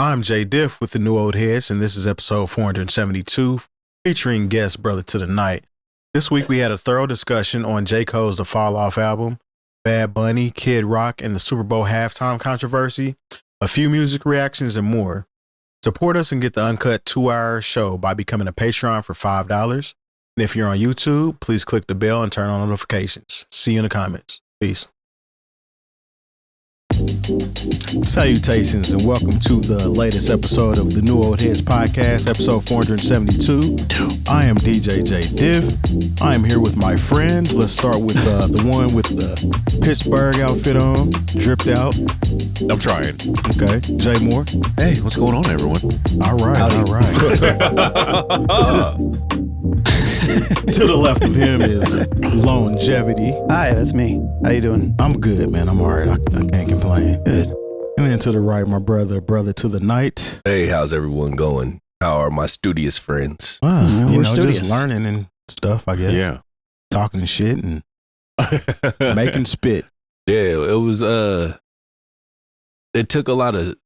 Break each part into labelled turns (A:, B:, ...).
A: I'm Jay Diff with the New Old Heads, and this is episode 472, featuring guest Brother to the Night. This week we had a thorough discussion on J. Cole's The Fall Off album, Bad Bunny, Kid Rock, and the Super Bowl halftime controversy, a few music reactions, and more. Support us and get the uncut 2-hour show by becoming a Patreon for $5. And if you're on YouTube, please click the bell and turn on notifications. See you in the comments. Peace. Salutations and welcome to the latest episode of the New Old Heads podcast, episode 472. I am DJ Jay Diff. I am here with my friends. Let's start with the one with the Pittsburgh outfit on, dripped out.
B: I'm trying.
A: Okay, Jay Moore.
B: Hey, what's going on, everyone?
A: All right. To the left of him is Lonegevity.
C: Hi, that's me. How you doing?
A: I'm good, man. I'm all right. I can't complain.
C: Good.
A: And then to the right, my brother to the night.
D: Hey, how's everyone going? How are my studious friends?
A: We're
C: studious.
A: just learning and stuff, I guess.
B: Yeah.
A: Talking and shit and making spit.
D: Yeah, it was, it took a lot of,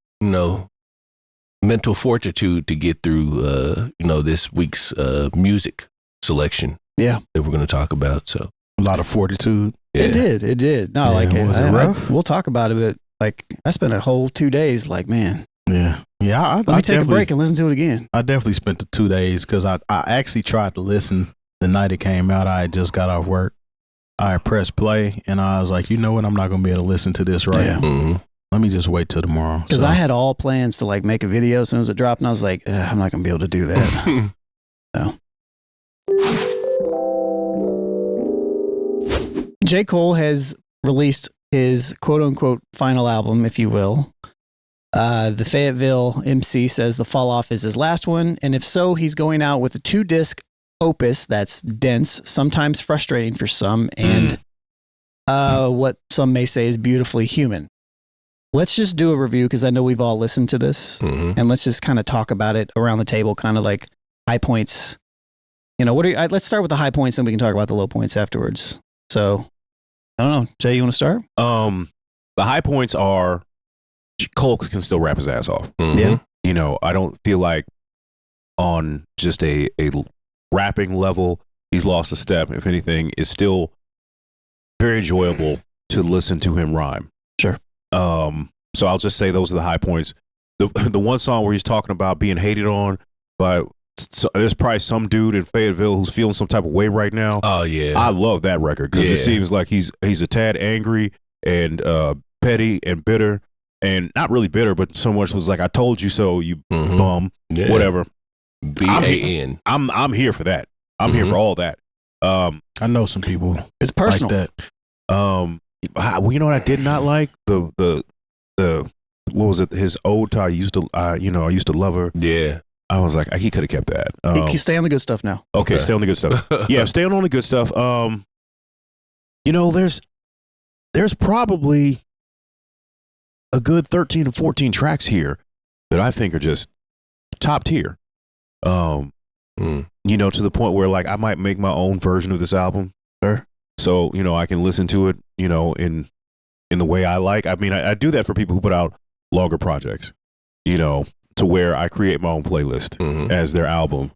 D: mental fortitude to get through, this week's music selection.
C: Yeah.
D: That we're going to talk about. So
A: A lot of fortitude.
D: yeah.
C: It did. No,
A: Yeah, was it rough?
C: we'll talk about it, but I spent a whole 2 days man.
A: Yeah. I
C: Let me take a break and listen to it again.
A: I definitely spent the 2 days because I actually tried to listen the night it came out. I had just got off work. I pressed play and I was like, you know what? I'm not going to be able to listen to this right
C: Yeah.
A: now.
D: Mhm.
A: Let me just wait till tomorrow.
C: Because
A: So,
C: I had all plans to make a video as soon as it dropped, and I was like, I'm not going to be able to do that. So. J. Cole has released his quote-unquote final album, if you will. The Fayetteville MC says The Fall Off is his last one, and if so, he's going out with a 2-disc opus that's dense, sometimes frustrating for some, and what some may say is beautifully human. Let's just do a review because I know we've all listened to this,
D: Mhm.
C: and let's just kind of talk about it around the table, kind of like high points. Let's start with the high points, and we can talk about the low points afterwards. So, I don't know, Jay, you want to start?
B: The high points are Cole can still rap his ass off.
D: Mhm.
C: Yeah.
B: I don't feel like on just a rapping level, he's lost a step. If anything, it's still very enjoyable to listen to him rhyme.
C: Sure.
B: So I'll just say those are the high points. The one song where he's talking about being hated on by there's probably some dude in Fayetteville who's feeling some type of way right now.
D: Oh, yeah.
B: I love that record because
D: Yeah.
B: it seems like he's a tad angry and petty and bitter, and not really bitter, but so much was like, I told you so, you
D: Mhm.
B: bum,
D: Yeah.
B: whatever.
D: BAN.
B: I'm here for that. I'm here for all that.
A: I know some people
C: It's personal.
A: like that.
B: You know what I did not like? The what was it? His ode to I used to love her.
D: Yeah.
B: I was like, he could have kept that.
C: He can stay on the good stuff now.
B: Okay, stay on the good stuff. Yeah, stay on the good stuff. There's probably a good 13 to 14 tracks here that I think are just top tier. To the point where I might make my own version of this album.
C: Sure.
B: So, I can listen to it, in the way I like. I mean, I do that for people who put out longer projects, to where I create my own playlist as their album.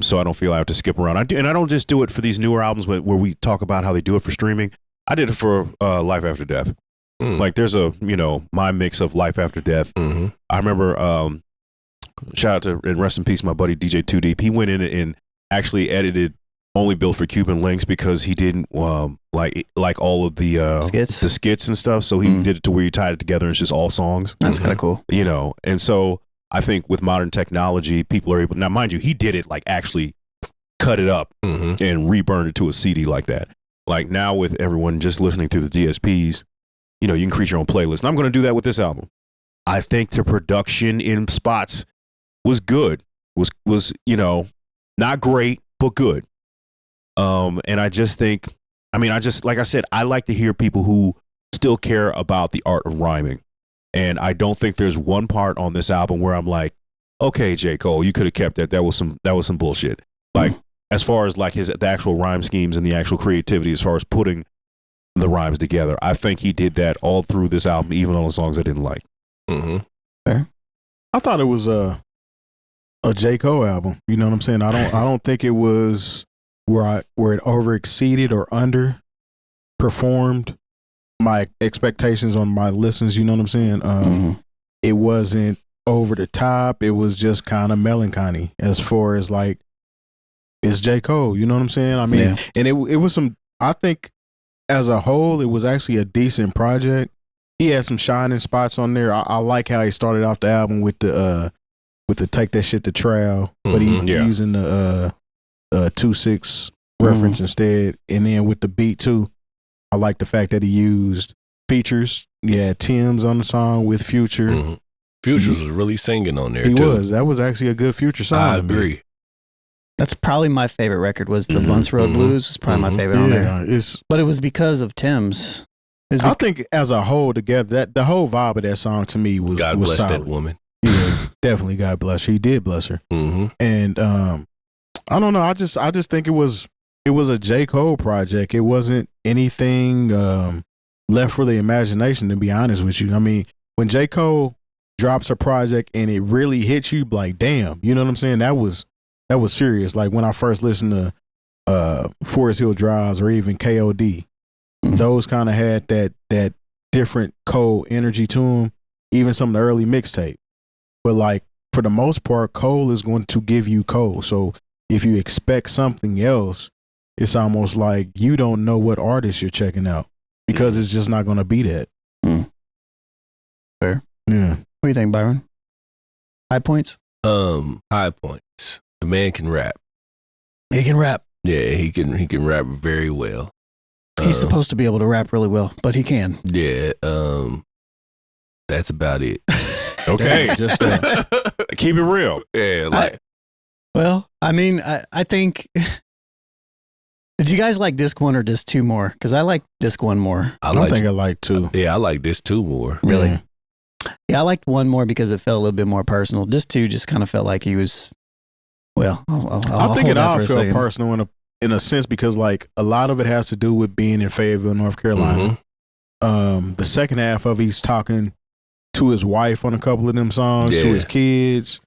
B: So I don't feel I have to skip around. I don't just do it for these newer albums where we talk about how they do it for streaming. I did it for Life After Death. There's my mix of Life After Death. I remember, shout out to, and rest in peace, my buddy DJ 2 Deep. He went in and actually edited Only Built for Cuban Links because he didn't like all of the skits and stuff. So he did it to where he tied it together and it's just all songs.
C: That's kind of cool.
B: And so I think with modern technology, people are able, now mind you, he did it actually cut it up and reburned it to a CD like that. Now with everyone just listening through the DSPs, you can create your own playlist. And I'm going to do that with this album. I think the production in spots was good, was not great, but good. And I just think, like I said, I like to hear people who still care about the art of rhyming. And I don't think there's one part on this album where I'm like, okay, J. Cole, you could have kept that. That was some bullshit. As far as the actual rhyme schemes and the actual creativity, as far as putting the rhymes together, I think he did that all through this album, even on the songs I didn't like.
C: Fair.
A: I thought it was a J. Cole album. You know what I'm saying? I don't think it was where it over exceeded or under performed my expectations on my listens. You know what I'm saying? It wasn't over the top. It was just kind of melancholy as far as like, it's J. Cole. You know what I'm saying? I mean, and it was some, I think as a whole, it was actually a decent project. He had some shining spots on there. I like how he started off the album with the take that shit to trial, but he using the 2-6 reference instead, and then with the beat too. I like the fact that he used features. Yeah, Tim's on the song with Future.
D: Futures was really singing on there.
A: He
D: too.
A: was. That was actually a good Future song.
D: I agree.
C: That's probably my favorite record. Was the Bunce Road Blues was probably my favorite on there. But it was because of Tim's.
A: I think as a whole together, that the whole vibe of that song to me was
D: God bless
A: solid.
D: that woman.
A: Yeah, definitely God bless her. He did bless her. And I don't know. I just think it was a J. Cole project. It wasn't anything left for the imagination, to be honest with you. I mean, when J. Cole drops a project and it really hits you, like, damn, you know what I'm saying? That was serious. Like when I first listened to Forest Hill Drives or even KOD, those kind of had that different Cole energy to them, even some of the early mixtape. But like for the most part, Cole is going to give you Cole. So if you expect something else, it's almost like you don't know what artist you're checking out because it's just not going to be that.
C: Fair.
A: Yeah.
C: What do you think, Byron? High points?
D: High points. The man can rap.
C: He can rap.
D: Yeah, he can rap very well.
C: He's supposed to be able to rap really well, but he can.
D: Yeah. That's about it.
B: Okay, just keep it real.
D: Yeah,
C: well, I mean, I think. Did you guys like disc 1 or disc 2 more? Because I like disc 1 more.
A: I think I like 2.
D: Yeah, I like disc 2 more.
C: Really? Yeah, I liked 1 more because it felt a little bit more personal. Disc 2 just kind of felt like he was. Well,
A: I think it all felt personal in a sense because like a lot of it has to do with being in Fayetteville, North Carolina. The second half of he's talking to his wife on a couple of them songs, to his kids.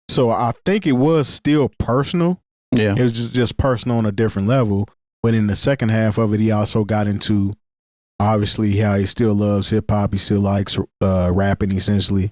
A: So I think it was still personal.
C: Yeah.
A: It was just personal on a different level. But in the second half of it, he also got into obviously how he still loves hip hop. He still likes rapping essentially.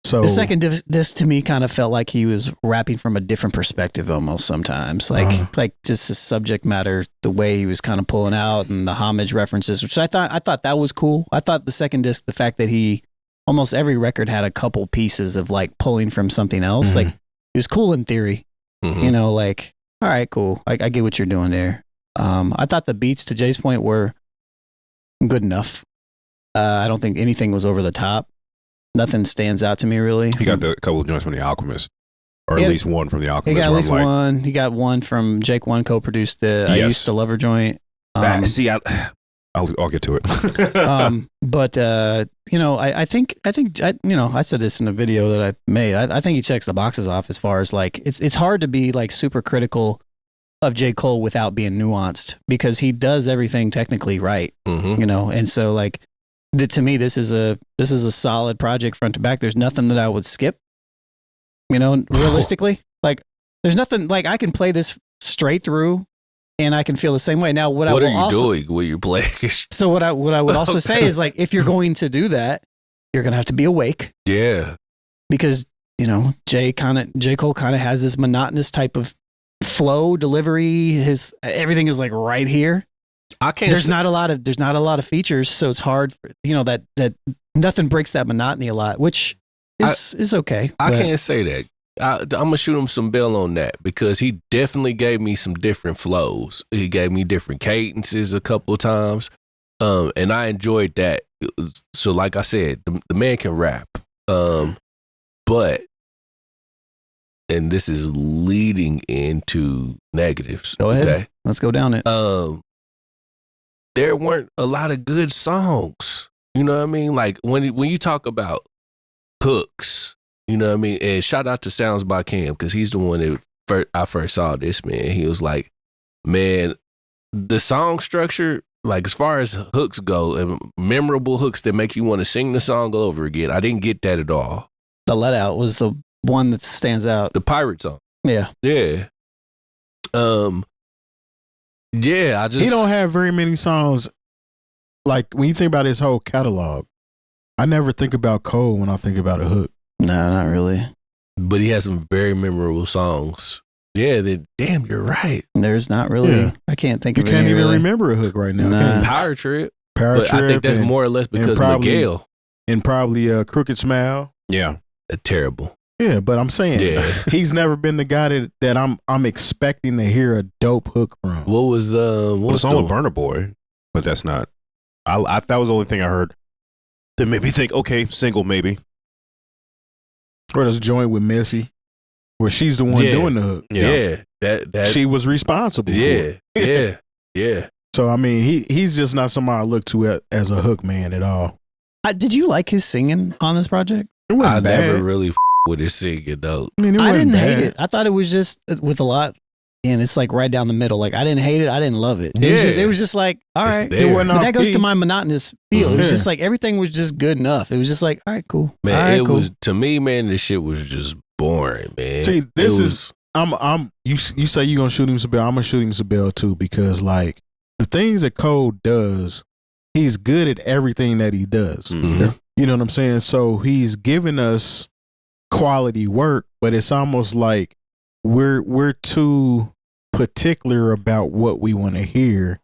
A: So
C: the second disc to me kind of felt like he was rapping from a different perspective almost sometimes. Like just the subject matter, the way he was kind of pulling out and the homage references, which I thought that was cool. I thought the second disc, the fact that he almost every record had a couple pieces of like pulling from something else. Like it was cool in theory. You know, like, all right, cool. I get what you're doing there. I thought the beats, to Jay's point, were good enough. I don't think anything was over the top. Nothing stands out to me, really.
B: He got a couple of joints from The Alchemist, or at least one from The Alchemist.
C: He got at least one. He got one from Jake One, co-produced the I Used to Love Her joint.
B: See, I'll get to it.
C: But you know, I think you know, I said this in a video that I made. I think he checks the boxes off as far as like it's hard to be like super critical of J. Cole without being nuanced because he does everything technically right. You know, and so like to me, this is a solid project front to back. There's nothing that I would skip. You know, realistically, like there's nothing like I can play this straight through. And I can feel the same way. Now, what are you
D: doing when you're playing?
C: So what I would also say is like, if you're going to do that, you're going to have to be awake.
D: Yeah.
C: Because, you know, J. Cole kind of has this monotonous type of flow, delivery. Everything is like right here. There's not a lot of features. So it's hard, you know, that nothing breaks that monotony a lot, which is okay.
D: I can't say that. I'm gonna shoot him some bell on that because he definitely gave me some different flows. He gave me different cadences a couple of times, and I enjoyed that. So, like I said, the man can rap, but and this is leading into negatives.
C: Go ahead.
D: Okay?
C: Let's go down it.
D: There weren't a lot of good songs. You know what I mean? Like when you talk about hooks. You know what I mean? And shout out to Sounds by Cam because he's the one that I first saw this, man. He was like, man, the song structure, like as far as hooks go, and memorable hooks that make you want to sing the song over again, I didn't get that at all.
C: The Let Out was the one that stands out.
D: The pirate song.
C: Yeah.
D: Yeah. Yeah,
A: he don't have very many songs. Like when you think about his whole catalog, I never think about Cole when I think about a hook.
C: No, not really.
D: But he has some very memorable songs. Yeah, damn, you're right.
C: There's not really. Yeah. I can't think of it.
A: You can't even remember a hook right now.
C: Nah.
D: Power Trip.
A: But
D: I think that's more or less because Miguel.
A: And probably Crooked Smile.
B: Yeah.
D: Terrible.
A: Yeah, but I'm saying he's never been the guy that I'm expecting to hear a dope hook from.
D: What was
B: the song with Burna Boy? But that's not. I that was the only thing I heard that made me think. Okay, single maybe.
A: Or this joint with Missy, where she's the one doing the hook.
D: Yeah, that
A: she was responsible.
D: Yeah,
A: for it.
D: yeah.
A: So I mean, he's just not somebody I look to as a hook man at all.
C: Did you like his singing on this project?
D: I never really with his singing though.
A: I mean,
C: I didn't hate it. I thought it was just with a lot, and it's like right down the middle. Like I didn't hate it. I didn't love it. It was just like, all right. But that goes to my monotonous feel. It was just like everything was just good enough. It was just like, all right, cool.
D: Man, was to me, man. This shit was just boring, man.
A: See, you say you gonna shoot him some bell. I'm gonna shoot him some bell too, because like the things that Cole does, he's good at everything that he does.
B: Mm-hmm.
A: You know what I'm saying? So he's giving us quality work, but it's almost like we're too particular about what we want to hear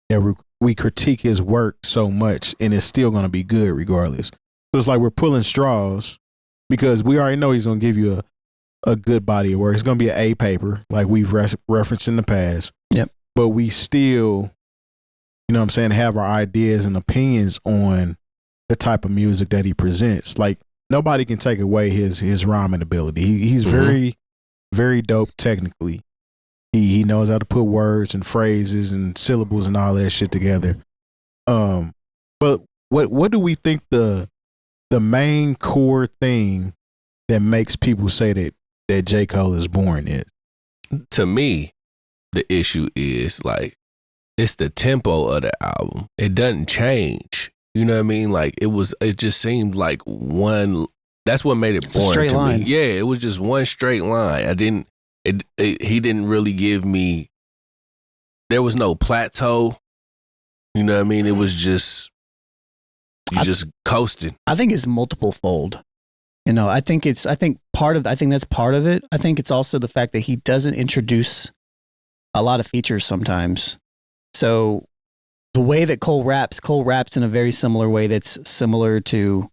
A: that we critique his work so much, and it's still going to be good regardless. So it's like we're pulling straws because we already know he's going to give you a good body of work. It's going to be an A paper like we've referenced in the past.
C: Yep.
A: But we still, you know what I'm saying, have our ideas and opinions on the type of music that he presents. Like nobody can take away his rhyming ability. He's very, very dope technically. He knows how to put words and phrases and syllables and all of that shit together. But what do we think the main core thing that makes people say that J. Cole is boring is?
D: To me, the issue is like it's the tempo of the album. It doesn't change. You know what I mean? Like it just seemed like one. That's what made it boring to me. Yeah, it was just one straight line. He didn't really give me. There was no plateau. You know what I mean? It was just just coasting.
C: I think it's multiple fold. You know, I think that's part of it. I think it's also the fact that he doesn't introduce a lot of features sometimes. So the way that Cole raps in a very similar way that's similar to,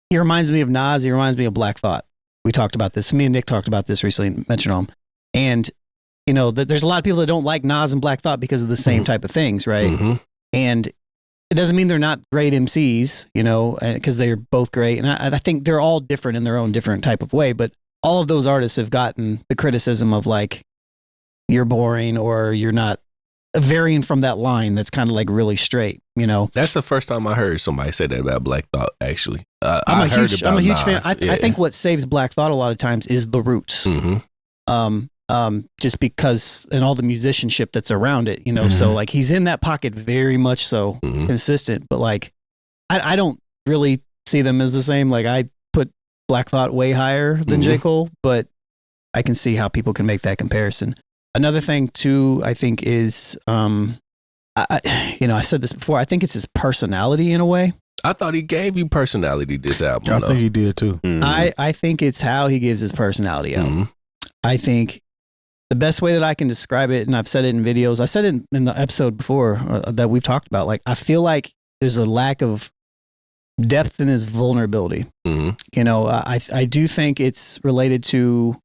C: he reminds me of Nas, he reminds me of Black Thought. We talked about this. Me and Nick talked about this recently, mentioned him. And, you know, there's a lot of people that don't like Nas and Black Thought because of the same type of things, right?
D: Mm-hmm.
C: And it doesn't mean they're not great MCs, you know, because they're both great. And I think they're all different in their own different type of way. But all of those artists have gotten the criticism of like, you're boring or you're not varying from that line that's kind of like really straight, you know.
D: That's the first time I heard somebody say that about Black Thought, actually.
C: I'm a huge fan. I think what saves Black Thought a lot of times is the roots.
D: Mm-hmm.
C: Just because and all the musicianship that's around it, you know. So like he's in that pocket very much so consistent, but like I don't really see them as the same. Like I put Black Thought way higher than J. Cole, but I can see how people can make that comparison. Another thing too, I think is, I said this before. I think it's his personality in a way.
D: I thought he gave you personality this album.
A: I think he did too.
C: I think it's how he gives his personality out. I think the best way that I can describe it, and I've said it in videos, I said it in the episode before that we've talked about. Like I feel like there's a lack of depth in his vulnerability. You know, I do think it's related to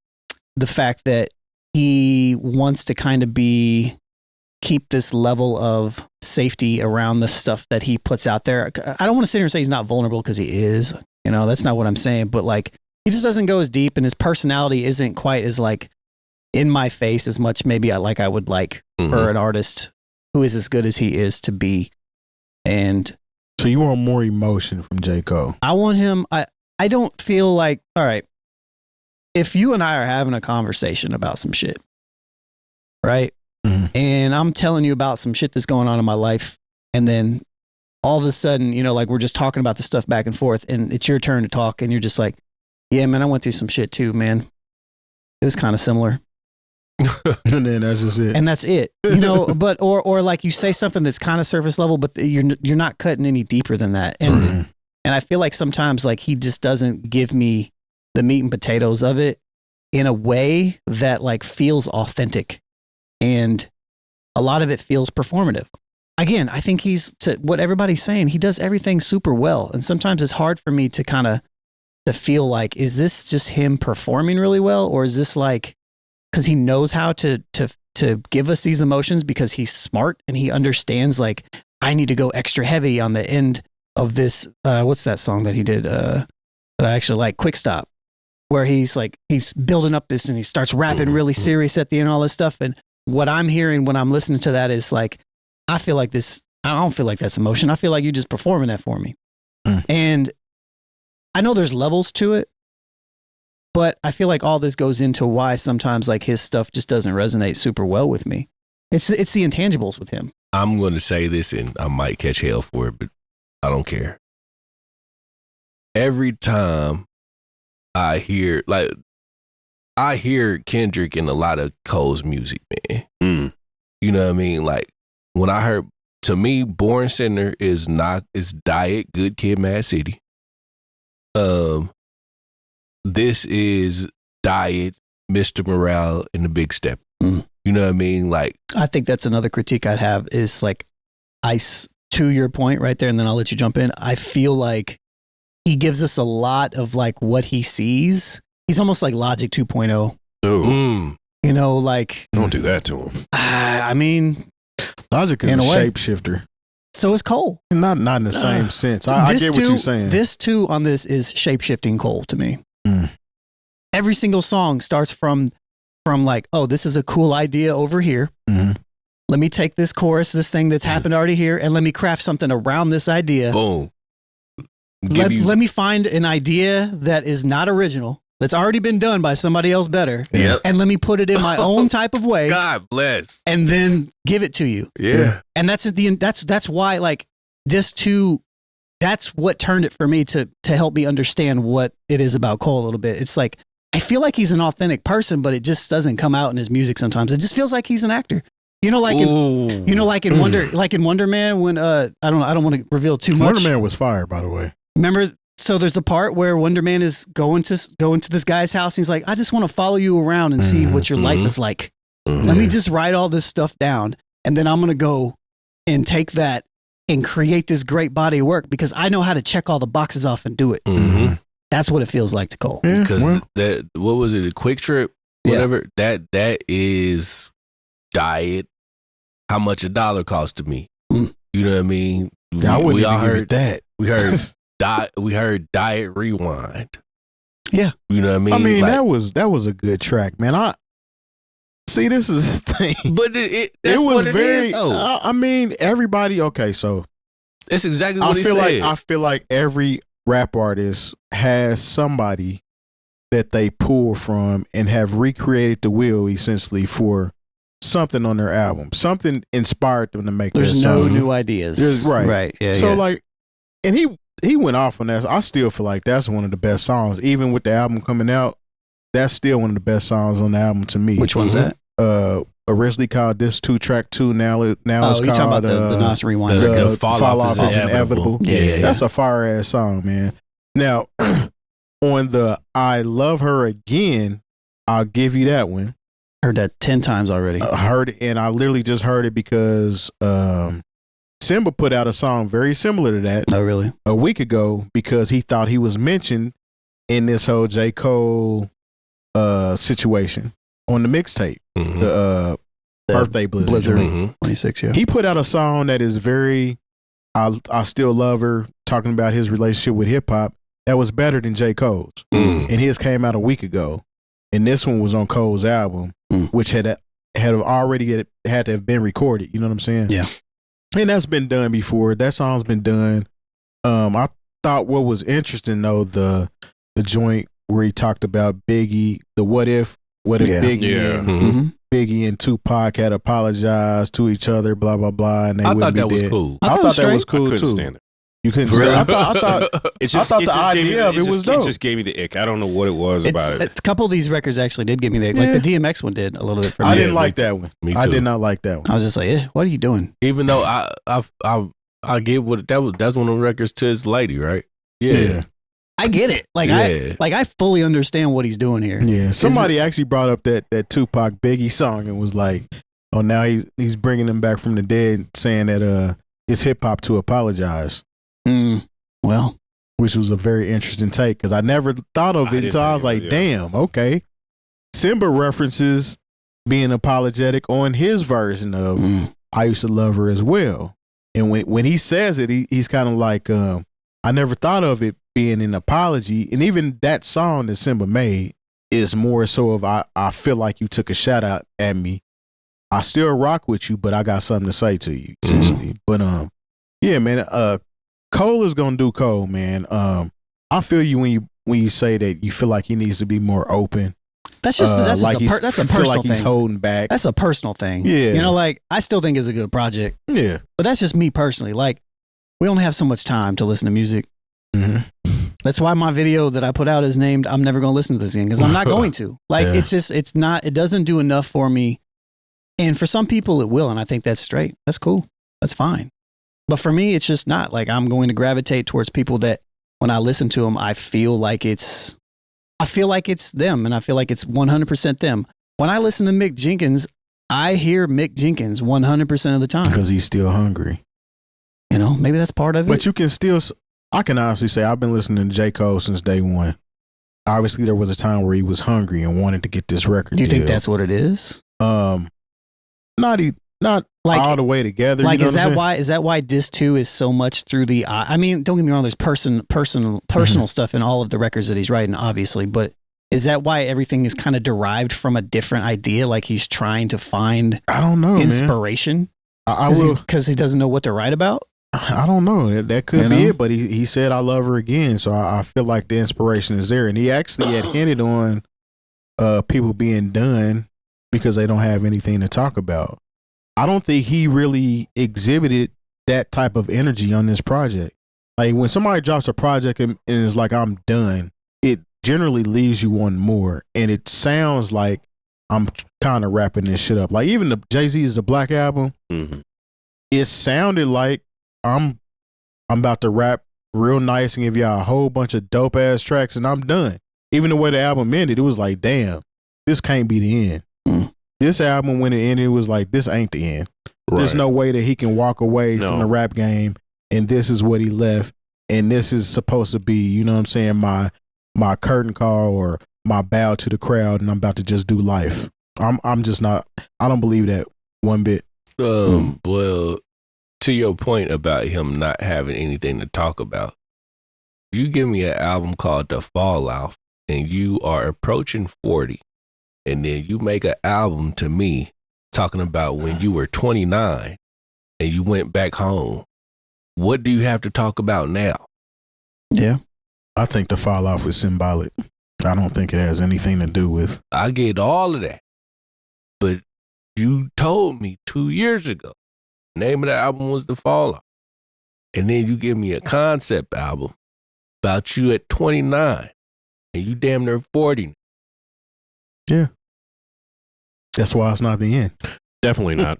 C: the fact that he wants to kind of keep this level of safety around the stuff that he puts out there. I don't want to sit here and say he's not vulnerable because he is, you know, that's not what I'm saying, but like he just doesn't go as deep and his personality isn't quite as like in my face as much maybe I would like for an artist who is as good as he is to be. And
A: so you want more emotion from J. Cole? I
C: want him. I don't feel like, all right, if you and I are having a conversation about some shit, right? And I'm telling you about some shit that's going on in my life. And then all of a sudden, you know, like we're just talking about the stuff back and forth and it's your turn to talk. And you're just like, Yeah, man, I went through some shit too, man. It was kind of similar.
A: And then that's just it.
C: And that's it. You know, but or like you say something that's kind of surface level, but you're not cutting any deeper than that. And and I feel like sometimes like he just doesn't give me the meat and potatoes of it in a way that like feels authentic. And a lot of it feels performative. Again, I think he's, to what everybody's saying, he does everything super well. And sometimes it's hard for me to kind of to feel like, is this just him performing really well? Or is this like, because he knows how to give us these emotions because he's smart and he understands like, I need to go extra heavy on the end of this. What's that song that he did that I actually like, Quick Stop, where he's building up this and he starts rapping really serious at the end, all this stuff. And what I'm hearing when I'm listening to that is like, I feel like this, I don't feel like that's emotion. I feel like you're just performing that for me. And I know there's levels to it, but I feel like all this goes into why sometimes like his stuff just doesn't resonate super well with me. It's the intangibles with him.
D: I'm going to say this and I might catch hell for it, but I don't care. Every time I hear Kendrick in a lot of Cole's music, man. You know what I mean? Like when I heard, to me, Born Sinner is Diet, Good Kid, Mad City. This is Diet, Mr. Morale, and the Big Step. You know what I mean? Like,
C: I think that's another critique I'd have is like, to your point right there, and then I'll let you jump in. I feel like he gives us a lot of like what he sees. He's almost like Logic 2.0.
B: Oh.
C: You know, like,
B: Don't do that to him.
C: I mean,
A: Logic is a shapeshifter.
C: So is Cole.
A: Not in the same sense. I get what you're saying.
C: This too on this is shape-shifting Cole to me. Every single song starts from like, oh, this is a cool idea over here. Let me take this chorus, this thing that's happened already here, and let me craft something around this idea.
D: Boom.
C: Let me find an idea that is not original, that's already been done by somebody else better.
D: Yep.
C: And let me put it in my own type of way.
D: God bless.
C: And then give it to you.
D: Yeah.
C: And that's why like this too, that's what turned it for me to help me understand what it is about Cole a little bit. It's like, I feel like he's an authentic person, but it just doesn't come out in his music sometimes. It just feels like he's an actor. You know, like in Wonder Man, when I don't want to reveal too much.
A: Wonder Man was fired, by the way.
C: Remember, so there's the part where Wonder Man is going to this guy's house. And he's like, I just want to follow you around and see what your life is like. Let me just write all this stuff down, and then I'm gonna go and take that and create this great body of work because I know how to check all the boxes off and do it. That's what it feels like to Cole.
D: Because that, what was it, a Quick Trip, whatever. That is Diet. How much $1 cost to me? You know what I mean?
A: We all heard that.
D: We heard Diet Rewind.
C: Yeah,
D: you know what I mean.
A: I mean, like, that was a good track, man. I see. This is the thing,
D: but it
A: was very. I mean, everybody. Okay, so
D: that's exactly what he said.
A: I feel like every rap artist has somebody that they pull from and have recreated the wheel essentially for something on their album. Something inspired them to make.
C: There's no new ideas.
A: Right.
C: Yeah.
A: So like, and he went off on that. I still feel like that's one of the best songs, even with the album coming out. That's still one of the best songs on the album to me.
C: Which one's that?
A: Originally called This 2 Track 2. Now it's
C: you're
A: called
C: talking about the Nas Rewind.
A: The Fall Off is Inevitable.
C: Yeah.
A: That's a fire ass song, man. Now on the I Love Her Again, I'll give you that one.
C: Heard that 10 times already.
A: I heard it, and I literally just heard it because Simba put out a song very similar to that.
C: Oh, really?
A: A week ago, because he thought he was mentioned in this whole J. Cole situation on the mixtape, the Birthday Blizzard.
C: 26, yeah.
A: He put out a song that is very, I Still Love Her, talking about his relationship with hip hop. That was better than J. Cole's. And his came out a week ago. And this one was on Cole's album, which had already had to have been recorded. You know what I'm saying?
C: Yeah.
A: And that's been done before. That song's been done. I thought what was interesting though, the joint where he talked about Biggie, the what if Biggie and Tupac had apologized to each other, blah blah blah, and they
D: I
A: wouldn't
D: thought that
A: be
D: was
A: dead.
D: cool.
A: I thought that was cool
B: I couldn't
A: too.
B: stand it.
A: You couldn't
D: For
A: stand.
D: real?
A: I thought the idea of it was dope.
B: It just gave me the ick. I don't know what it was about it.
C: A couple of these records actually did give me the ick. Like the DMX one did a little bit for me.
A: I didn't like that one.
D: Me too.
A: I did not like that one.
C: I was just like, what are you doing?
D: Even though I get what that's one of the records to his lady, right? Yeah.
C: I get it. Like I fully understand what he's doing here.
A: Yeah. Somebody actually brought up that Tupac Biggie song and was like, oh, now he's bringing them back from the dead, saying that it's hip hop to apologize.
C: Well,
A: which was a very interesting take because I never thought of it until I was like, damn, okay. Simba references being apologetic on his version of I Used to Love Her as well. And when he says it, he's kind of like, I never thought of it being an apology. And even that song that Simba made is more so of I feel like you took a shot out at me. I still rock with you, but I got something to say to you, essentially. But yeah, man, Cole is gonna do Cole, man. I feel you when you say that you feel like he needs to be more open.
C: That's just that's
A: like
C: a personal
A: feel like
C: thing.
A: He's holding back.
C: That's a personal thing.
A: Yeah,
C: you know, like I still think it's a good project.
A: Yeah,
C: but that's just me personally. Like we only have so much time to listen to music. That's why my video that I put out is named "I'm Never Gonna Listen to This Again" because I'm not going to. Like it doesn't do enough for me. And for some people it will, and I think that's straight. That's cool. That's fine. But for me, it's just not. Like I'm going to gravitate towards people that when I listen to them, I feel like it's them, and I feel like it's 100% them. When I listen to Mick Jenkins, I hear Mick Jenkins 100% of the time
A: because he's still hungry.
C: You know, maybe that's part of it.
A: But you can still. I can honestly say I've been listening to J. Cole since day one. Obviously, there was a time where he was hungry and wanted to get this record.
C: Do you think that's what it is?
A: Not like all the way together.
C: Like,
A: you know
C: is that why Diss 2 is so much through the eye? I mean, don't get me wrong. There's personal stuff in all of the records that he's writing, obviously. But is that why everything is kind of derived from a different idea? Like he's trying to find,
A: I don't know,
C: inspiration. Because he doesn't know what to write about.
A: I don't know. That could be it. But he said, "I love her again." So I feel like the inspiration is there, and he actually had hinted on people being done because they don't have anything to talk about. I don't think he really exhibited that type of energy on this project. Like when somebody drops a project and is like, I'm done, it generally leaves you wanting more. And it sounds like I'm kind of wrapping this shit up. Like even the Jay-Z's The Black Album, it sounded like I'm about to rap real nice and give y'all a whole bunch of dope ass tracks and I'm done. Even the way the album ended, it was like, damn, this can't be the end. This album, when it ended, it was like, this ain't the end. Right. There's no way that he can walk away from the rap game and this is what he left. And this is supposed to be, you know what I'm saying, my curtain call or my bow to the crowd and I'm about to just do life. I'm just not, I don't believe that one bit.
D: Well, to your point about him not having anything to talk about, you give me an album called The Fallout and you are approaching 40. And then you make an album to me talking about when you were 29 and you went back home. What do you have to talk about now?
C: Yeah.
A: I think the fall off was symbolic. I don't think it has anything to do with.
D: I get all of that. But you told me 2 years ago, the name of the album was The Fallout. And then you give me a concept album about you at 29 and you damn near 40.
A: Yeah. That's why it's not the end.
B: Definitely not.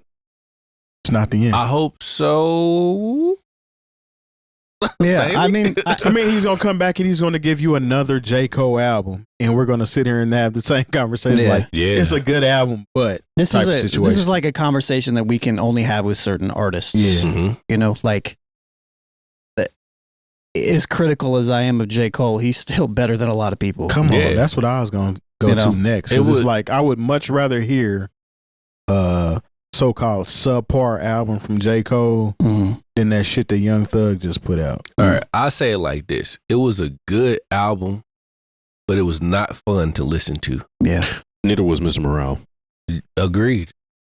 A: It's not the end.
D: I hope so.
C: Yeah, I mean,
A: he's gonna come back and he's gonna give you another J. Cole album, and we're gonna sit here and have the same conversation.
C: Yeah.
A: Like, it's a good album, but
C: this is like a conversation that we can only have with certain artists.
A: Yeah,
C: you know, like as critical as I am of J. Cole, he's still better than a lot of people.
A: Come on, that's what I was gonna go to next. It's like I would much rather hear so-called subpar album from J. Cole than that shit that Young Thug just put out.
D: All right, I say it like this. It was a good album, but it was not fun to listen to.
C: Yeah.
B: Neither was Mr. Morale.
D: Agreed.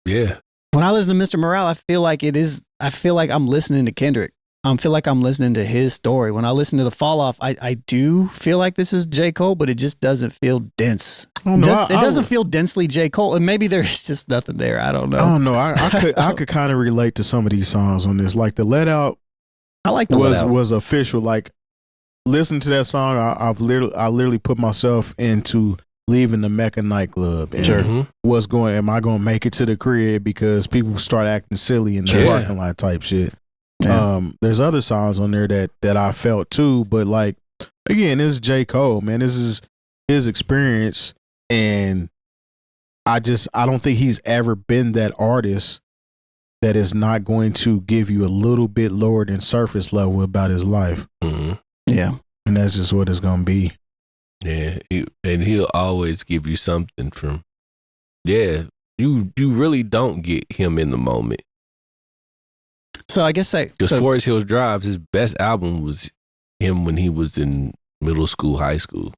D: Yeah.
C: When I listen to Mr. Morale, I feel like I'm listening to Kendrick. I feel like I'm listening to his story. When I listen to The Fall Off, I do feel like this is J. Cole, but it just doesn't feel dense. It doesn't feel densely J. Cole, and maybe there's just nothing there. I don't know.
A: I don't know. I could kind of relate to some of these songs on this. Like the Let Out
C: I like the
A: was official. Like, listen to that song. I literally put myself into leaving the Mecca nightclub. And am I going to make it to the crib because people start acting silly in the parking lot type shit. Yeah. There's other songs on there that I felt too, but like, again, this is J. Cole, man. This is his experience, and I don't think he's ever been that artist that is not going to give you a little bit lower than surface level about his life.
D: Mm-hmm.
C: Yeah.
A: And that's just what it's going to be.
D: Yeah. And he'll always give you something from, you really don't get him in the moment.
C: So I guess
D: because Forest Hills Drive, his best album was him when he was in middle school, high school.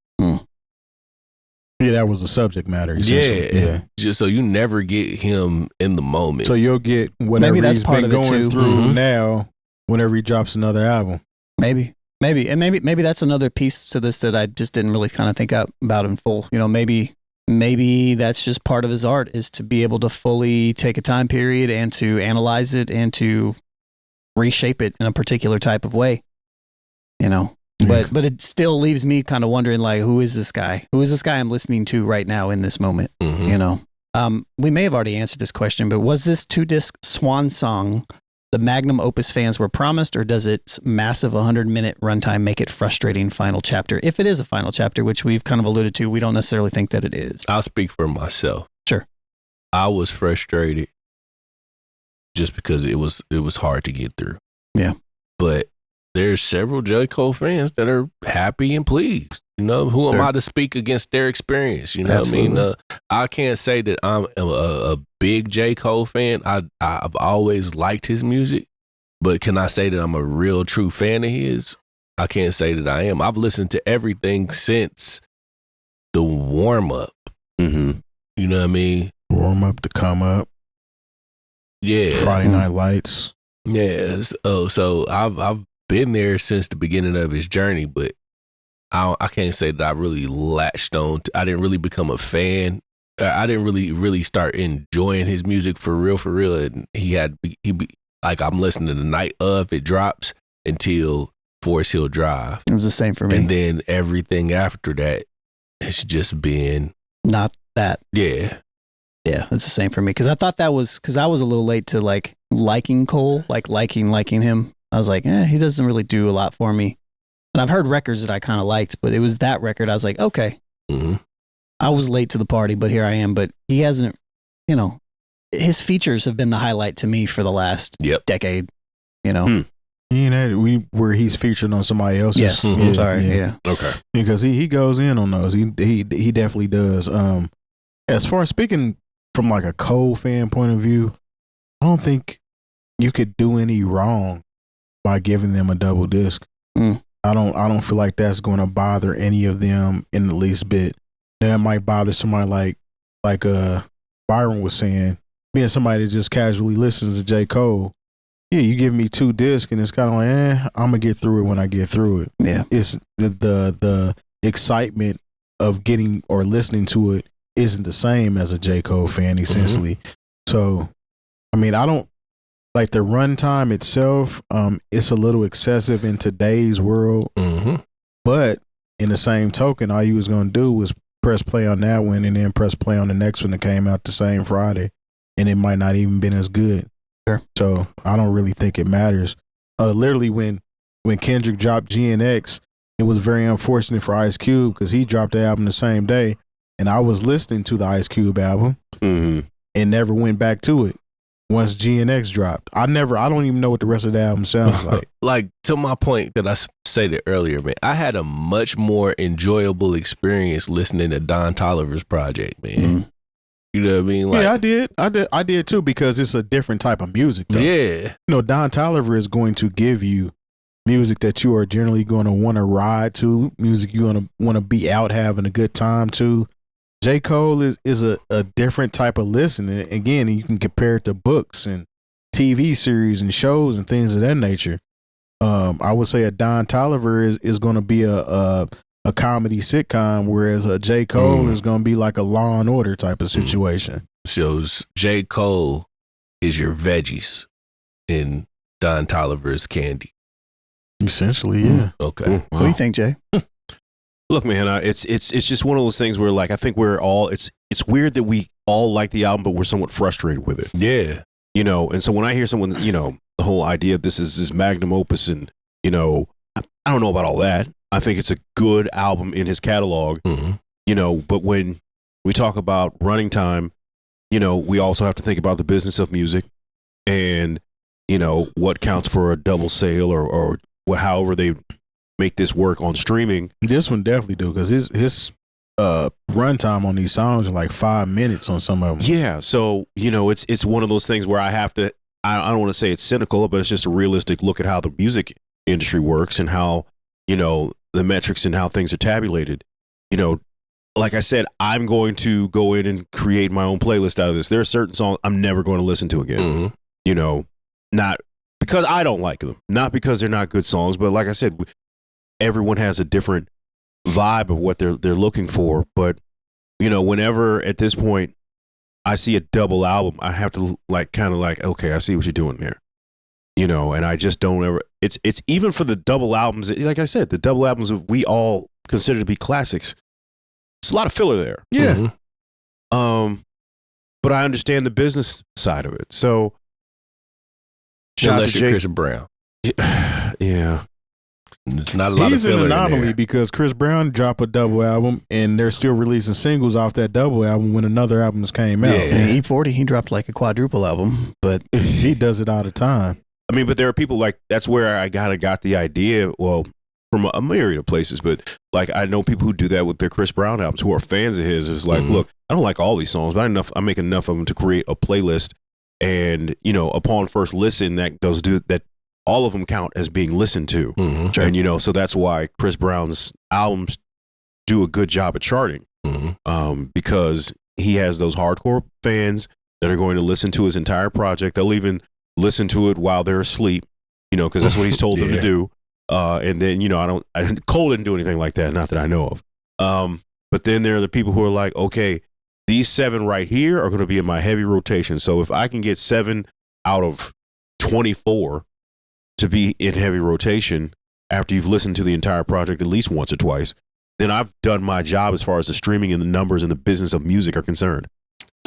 A: Yeah, that was the subject matter.
D: Yeah. Just so you never get him in the moment.
A: So you'll get whatever he's been going through now whenever he drops another album.
C: Maybe. And maybe that's another piece to this that I just didn't really kind of think about in full. You know, maybe that's just part of his art, is to be able to fully take a time period and to analyze it and to reshape it in a particular type of way. You know. But it still leaves me kind of wondering, like, who is this guy? Who is this guy I'm listening to right now in this moment?
D: Mm-hmm.
C: You know, we may have already answered this question, but was this 2-disc swan song the magnum opus fans were promised, or does its massive 100-minute runtime make it frustrating final chapter? If it is a final chapter, which we've kind of alluded to, we don't necessarily think that it is.
D: I'll speak for myself.
C: Sure.
D: I was frustrated just because it was hard to get through.
C: Yeah.
D: But there's several J. Cole fans that are happy and pleased. You know, who am I to speak against their experience? You know Absolutely. What I mean? I can't say that I'm a big J. Cole fan. I've always liked his music, but can I say that I'm a real true fan of his? I can't say that I am. I've listened to everything since the warm up.
B: Mm-hmm.
D: You know what I mean?
A: Warm up to come up.
D: Yeah.
A: Friday Night Lights.
D: Yes. Oh, so I've been there since the beginning of his journey, but I can't say that I really latched on. I didn't really become a fan. I didn't really start enjoying his music for real. And he like, I'm listening the night of it drops until Forest Hill Drive.
C: It was the same for me.
D: And then everything after that, it's just been
C: not that.
D: Yeah.
C: Yeah, it's the same for me. Because I thought that was, because I was a little late to like liking Cole, like liking him. I was like, he doesn't really do a lot for me. And I've heard records that I kind of liked, but it was that record I was like, okay.
D: Mm-hmm.
C: I was late to the party, but here I am. But he hasn't, you know, his features have been the highlight to me for the last decade, you know.
A: You know, where he's featured on somebody else's.
C: Yes, yeah.
B: Okay.
A: Because he goes in on those. He definitely does. As far as speaking from like a Cole fan point of view, I don't think you could do any wrong by giving them a double disc. I don't feel like that's going to bother any of them in the least bit. That might bother somebody like Byron was saying, being somebody that just casually listens to J. Cole. Yeah, you give me 2 discs and it's kind of like, I'm gonna get through it when I get through it.
C: Yeah,
A: it's the excitement of getting or listening to it isn't the same as a J. Cole fan, essentially. Mm-hmm. So, I mean, I don't like the runtime itself. It's a little excessive in today's world.
D: Mm-hmm.
A: But in the same token, all you was gonna do was press play on that one and then press play on the next one that came out the same Friday, and it might not even been as good.
C: Sure.
A: So I don't really think it matters. Literally, when Kendrick dropped GNX, it was very unfortunate for Ice Cube because he dropped the album the same day, and I was listening to the Ice Cube album and never went back to it once GNX dropped. I don't even know what the rest of the album sounds like.
D: Like, to my point that I stated earlier, man, I had a much more enjoyable experience listening to Don Toliver's project, man.
C: Mm-hmm.
D: You know what I mean? Like,
A: yeah, I did too, because it's a different type of music, though.
D: Yeah.
A: You know, Don Toliver is going to give you music that you are generally going to want to ride to, music you're going to want to be out having a good time to. J. Cole is a different type of listen. And again, you can compare it to books and TV series and shows and things of that nature. I would say a Don Toliver is going to be a comedy sitcom, whereas a J. Cole is going to be like a Law and Order type of situation.
D: So J. Cole is your veggies and Don Toliver is candy.
A: Essentially, yeah.
D: Okay.
B: Wow.
C: What do you think, Jay?
B: Look, man, it's just one of those things where, like, I think we're all it's weird that we all like the album, but we're somewhat frustrated with it.
D: Yeah.
B: You know, and so when I hear someone, you know, the whole idea of this is this magnum opus, and you know, I don't know about all that. I think it's a good album in his catalog.
D: Mm-hmm.
B: You know, but when we talk about running time, you know, we also have to think about the business of music, and you know what counts for a double sale or however they make this work on streaming.
A: This one definitely do, because his runtime on these songs are like 5 minutes on some of them.
B: Yeah, so you know, it's one of those things where I have to. I don't want to say it's cynical, but it's just a realistic look at how the music industry works and how, you know, the metrics and how things are tabulated. You know, like I said, I'm going to go in and create my own playlist out of this. There are certain songs I'm never going to listen to again.
D: Mm-hmm.
B: You know, not because I don't like them, not because they're not good songs, but like I said, everyone has a different vibe of what they're looking for. But you know, whenever at this point I see a double album, I have to okay, I see what you're doing there. You know, and I just don't ever. It's even for the double albums. Like I said, the double albums we all consider to be classics. It's a lot of filler there.
A: Yeah.
B: Mm-hmm. But I understand the business side of it. So,
D: Unless you're Chris Brown.
B: Yeah.
D: It's not a lot
A: He's
D: of filler
A: an anomaly
D: in there.
A: because Chris Brown dropped a double album and they're still releasing singles off that double album when another albums came out.
D: Yeah.
C: And E40, he dropped like a quadruple album, but
A: He does it all the time.
B: I mean, but there are people like, that's where I got the idea, well, from a myriad of places, but like I know people who do that with their Chris Brown albums who are fans of his. It's like, look, I don't like all these songs, but I make enough of them to create a playlist, and you know, upon first listen, that all of them count as being listened to.
D: Mm-hmm.
C: Sure.
B: And you know, so that's why Chris Brown's albums do a good job at charting, because he has those hardcore fans that are going to listen to his entire project. They'll even listen to it while they're asleep, you know, because that's what he's told them to do. And then, you know, Cole didn't do anything like that, not that I know of. But then there are the people who are like, okay, these 7 right here are going to be in my heavy rotation. So if I can get 7 out of 24 to be in heavy rotation after you've listened to the entire project at least once or twice, then I've done my job as far as the streaming and the numbers and the business of music are concerned.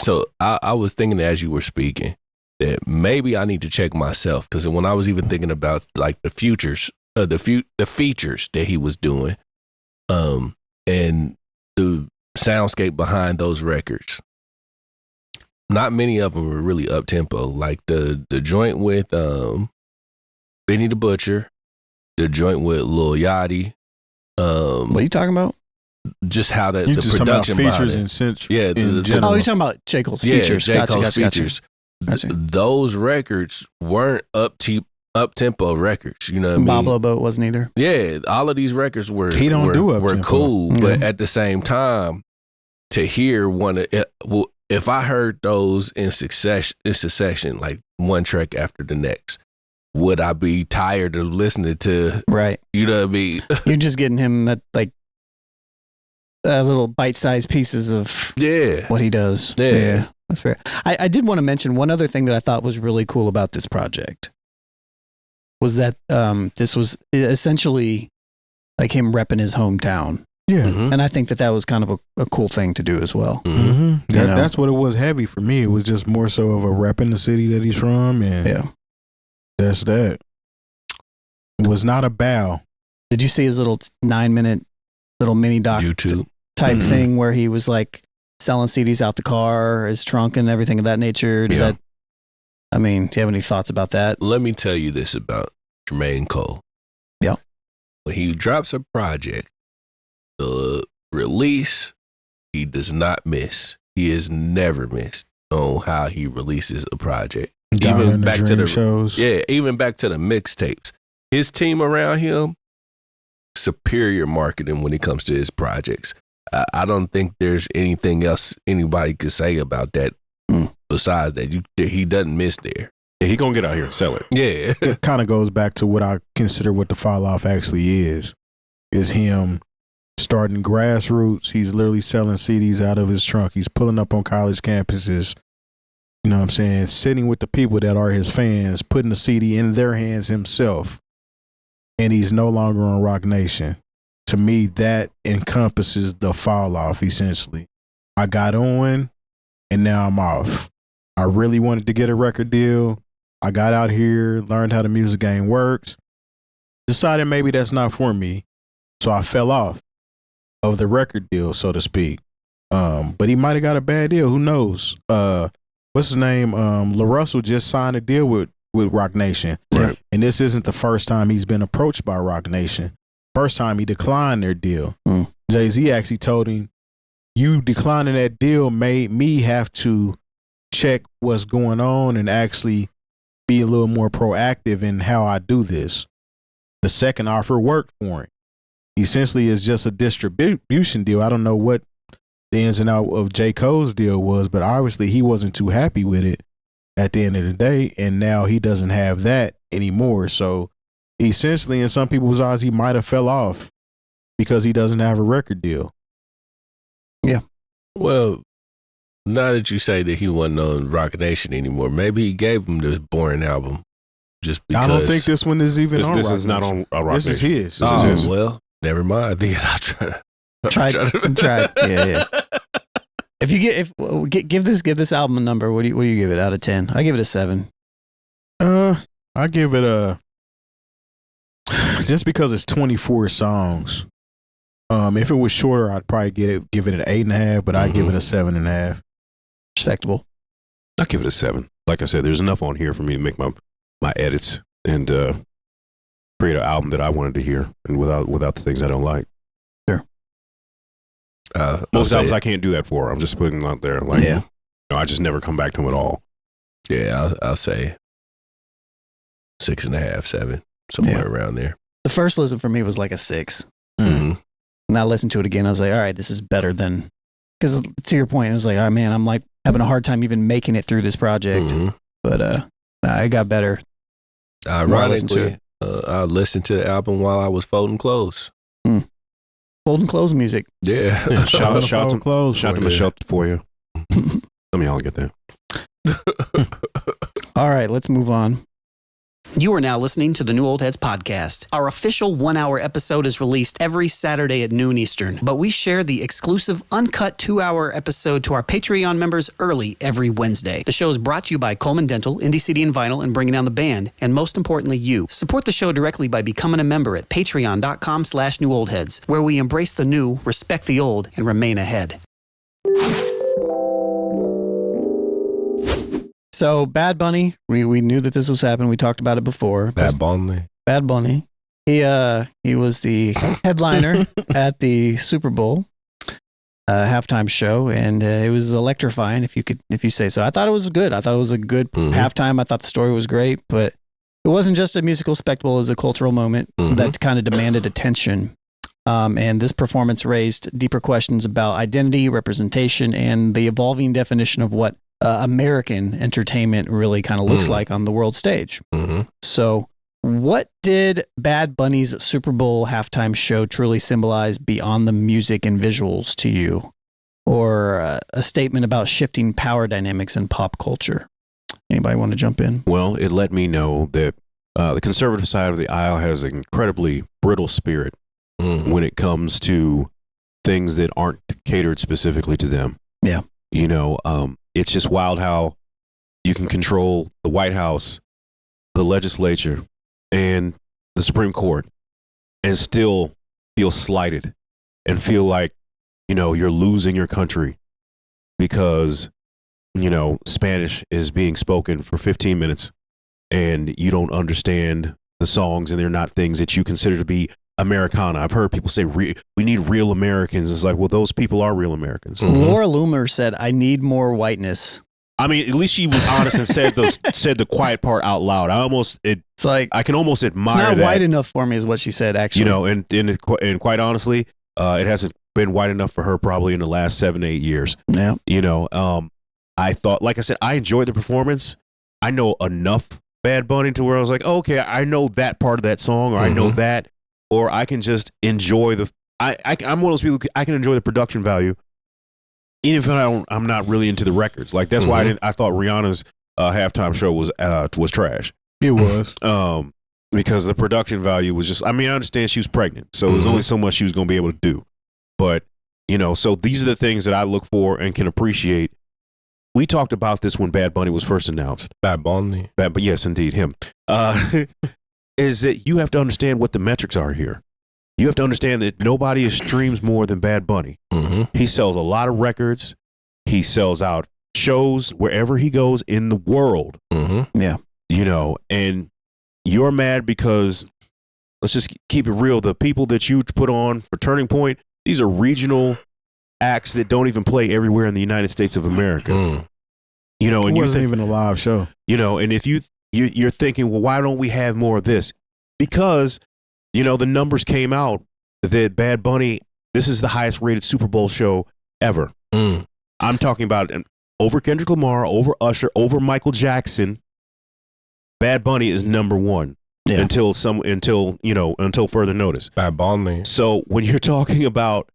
D: So I was thinking as you were speaking that maybe I need to check myself, because when I was even thinking about like the features that he was doing, and the soundscape behind those records, not many of them were really up tempo. Like the joint with Benny the Butcher, the joint with Lil Yachty.
C: what are you talking about?
D: Just how the
A: Just talking about
D: production
A: features
D: behind it.
A: in general.
C: Oh, you're talking about J. Cole's features.
D: J. Cole's features.
C: Gotcha.
D: Those records weren't up tempo records. You know what I mean?
C: Bob Boat wasn't either.
D: Yeah, all of these records were
A: He don't do up
D: were
A: tempo.
D: cool,
C: Yeah.
D: but at the same time, to hear if I heard those in succession, like one track after the next, would I be tired of listening to?
C: Right.
D: You know what I mean?
C: You're just getting him at like little bite-sized pieces of what he does.
D: Yeah.
C: That's fair. I did want to mention one other thing that I thought was really cool about this project was that this was essentially like him repping his hometown.
A: Yeah.
D: Mhm.
C: And I think that was kind of a cool thing to do as well.
A: Mm-hmm.
C: You know?
A: That's what it was heavy for me. It was just more so of a rep in the city that he's from, and
C: Yeah.
A: that's that. It was not a bow.
C: Did you see his little 9-minute little mini doc
D: YouTube.
C: type
A: Mhm.
C: thing where he was like selling CDs out the car, his trunk and everything of that nature?
D: Yeah.
C: Do you have any thoughts about that?
D: Let me tell you this about Jermaine Cole.
C: Yeah.
D: When he drops a project, the release, he does not miss. He has never missed on how he releases a project. Even back to the
A: shows.
D: Yeah, even back to the mixtapes. His team around him, superior marketing when it comes to his projects. I don't think there's anything else anybody could say about that besides that. He doesn't miss there.
B: Yeah, he gonna get out here and sell it.
D: Yeah.
A: It kind of goes back to what I consider what the fall off actually is him starting grassroots. He's literally selling CDs out of his trunk. He's pulling up on college campuses. You know what I'm saying? Sitting with the people that are his fans, putting the CD in their hands himself. and he's no longer on Rock Nation. To me, that encompasses the fall off, essentially. I got on, and now I'm off. I really wanted to get a record deal. I got out here, learned how the music game works, decided maybe that's not for me, so I fell off of the record deal, so to speak. But he might have got a bad deal. Who knows? What's his name? LaRussell just signed a deal with Rock Nation.
B: Right.
A: And this isn't the first time he's been approached by Rock Nation. First time he declined their deal. Jay-Z actually told him, you declining that deal made me have to check what's going on and actually be a little more proactive in how I do this. The second offer worked for him. Essentially, it's just a distribution deal. I don't know what the ins and outs of J. Cole's deal was, but obviously he wasn't too happy with it at the end of the day, and now he doesn't have that anymore. So essentially, in some people's eyes, he might have fell off because he doesn't have a record deal.
C: Yeah.
D: Well, now that you say that he wasn't on Rock Nation anymore, maybe he gave him this boring album just because.
A: I don't think this one is even on Rock Nation.
B: This is not on Rock
A: This
B: Nation.
A: is his.
B: This is his.
D: Well, never mind. Then I'll try.
C: Try. Yeah. If you give this album a number, what do you give it out of 10? I give it a 7.
A: I give it a, just because it's 24 songs. If it was shorter, I'd probably give it an 8.5, but I'd give it a 7.5.
C: Respectable.
B: I'll give it a 7. Like I said, there's enough on here for me to make my edits and create an album that I wanted to hear, and without the things I don't like.
C: Sure.
B: Most albums I can't do that for. I'm just putting them out there. Like, I just never come back to them at all.
D: Yeah, I'll say 6.5, 7, somewhere around there.
C: The first listen for me was like a 6.
D: Mm-hmm.
C: And I listened to it again. I was like, all right, this is better than, because to your point, it was like, oh man, I'm like having a hard time even making it through this project.
D: Mm-hmm.
C: But it got better.
D: Ironically, I listened to the album while I was folding clothes.
C: Folding clothes music.
D: Yeah.
B: Shout to Michelle for you. Some of y'all get that.
C: All right, let's move on.
E: You are now listening to the New Old Heads podcast. Our official 1-hour episode is released every Saturday at noon Eastern, but we share the exclusive uncut 2-hour episode to our Patreon members early every Wednesday. The show is brought to you by Coleman Dental, Indie CD and Vinyl, and Bringing Down the Band, and most importantly, you. Support the show directly by becoming a member at patreon.com/newoldheads, where we embrace the new, respect the old, and remain ahead.
C: So Bad Bunny, we knew that this was happening. We talked about it before.
D: Bad Bunny.
C: He was the headliner at the Super Bowl halftime show, and it was electrifying, if you say so. I thought it was good. I thought it was a good halftime. I thought the story was great, but it wasn't just a musical spectacle. It was a cultural moment that kind of demanded attention. And this performance raised deeper questions about identity, representation, and the evolving definition of what American entertainment really kind of looks like on the world stage. So what did Bad Bunny's Super Bowl halftime show truly symbolize beyond the music and visuals to you? Or a statement about shifting power dynamics in pop culture? Anybody want to jump in?
B: Well, it let me know that the conservative side of the aisle has an incredibly brittle spirit when it comes to things that aren't catered specifically to them.
C: Yeah.
B: It's just wild how you can control the White House, the legislature, and the Supreme Court and still feel slighted and feel like, you're losing your country because, Spanish is being spoken for 15 minutes and you don't understand the songs and they're not things that you consider to be Americana. I've heard people say we need real Americans. It's like, well, those people are real Americans.
C: Laura Loomer said, "I need more whiteness."
B: I mean, at least she was honest and said the quiet part out loud. It's like I can almost admire
C: it's not
B: that.
C: white enough for me, is what she said. Actually,
B: and quite honestly, it hasn't been white enough for her probably in the last 7 to 8 years.
C: Yeah.
B: I thought, like I said, I enjoyed the performance. I know enough Bad Bunny to where I was like, okay, I know that part of that song, or I know that. Or I can just enjoy I'm one of those people, I can enjoy the production value, even if I'm not really into the records. Like, that's why I thought Rihanna's halftime show was trash.
A: It was.
B: because the production value was just, I mean, I understand she was pregnant, so there's only so much she was going to be able to do. But, so these are the things that I look for and can appreciate. We talked about this when Bad Bunny was first announced.
D: Bad Bunny?
B: But yes, indeed, him. Is that you have to understand what the metrics are here. You have to understand that nobody streams more than Bad Bunny. He sells a lot of records. He sells out shows wherever he goes in the world.
C: Yeah.
B: And you're mad because, let's just keep it real, the people that you put on for Turning Point, these are regional acts that don't even play everywhere in the United States of America. And
A: it wasn't even a live show.
B: And if you're thinking, well, why don't we have more of this? Because, the numbers came out that Bad Bunny, this is the highest rated Super Bowl show ever. I'm talking about over Kendrick Lamar, over Usher, over Michael Jackson. Bad Bunny is number one until further notice.
D: Bad Bunny.
B: So when you're talking about,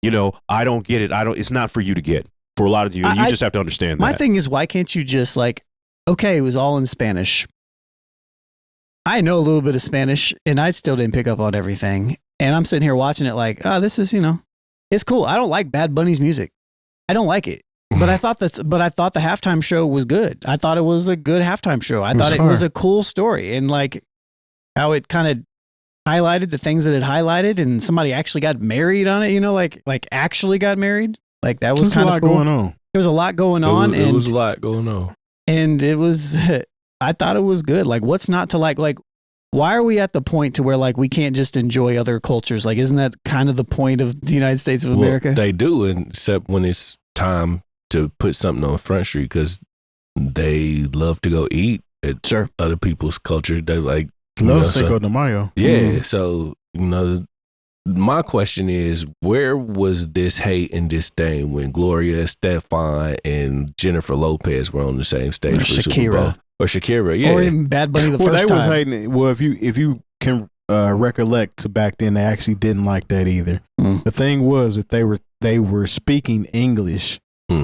B: I don't get it. It's not for you to get. For a lot of you, you just have to understand that.
C: My thing is, why can't you just okay, it was all in Spanish. I know a little bit of Spanish, and I still didn't pick up on everything. And I'm sitting here watching it this is, it's cool. I don't like Bad Bunny's music. I don't like it. But I thought the halftime show was good. I thought it was a good halftime show. I thought it was a cool story, and how it kind of highlighted the things that it highlighted, and somebody actually got married on it. Actually got married. That was kind of cool.
A: Going on.
C: There was a lot going on.
D: It was a lot going on,
C: and it was. I thought it was good. What's not to like? Why are we at the point to where we can't just enjoy other cultures? Isn't that kind of the point of the United States of America?
D: They do, except when it's time to put something on Front Street, because they love to go eat at other people's culture. They
A: love Cinco de Mayo.
D: Yeah. So, my question is, where was this hate and disdain when Gloria Estefan and Jennifer Lopez were on the same stage for Super Bowl? Or Shakira, yeah.
C: Or even Bad Bunny the first time.
A: Was hating. Well, if you can recollect back then, they actually didn't like that either. The thing was that they were speaking English.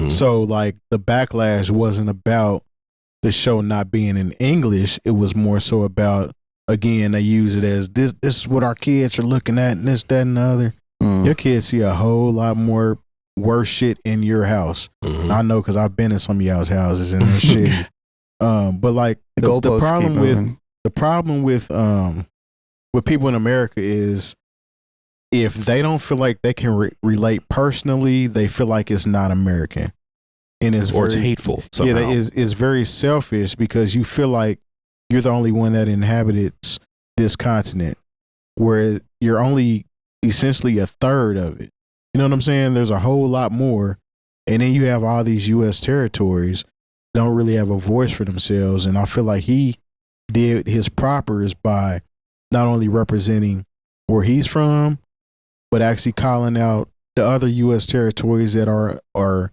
A: So the backlash wasn't about the show not being in English. It was more so about, again, they use it as this is what our kids are looking at, and this, that, and the other. Your kids see a whole lot more worse shit in your house. I know, because I've been in some of y'all's houses and this shit. But the problem with people in America is, if they don't feel like they can relate personally, they feel like it's not American, and it's
B: hateful somehow.
A: Yeah, it's very selfish, because you feel like you're the only one that inhabits this continent, where you're only essentially a third of it. You know what I'm saying? There's a whole lot more, and then you have all these U.S. territories that don't really have a voice for themselves, and I feel like he did his propers by not only representing where he's from, but actually calling out the other U.S. territories that are,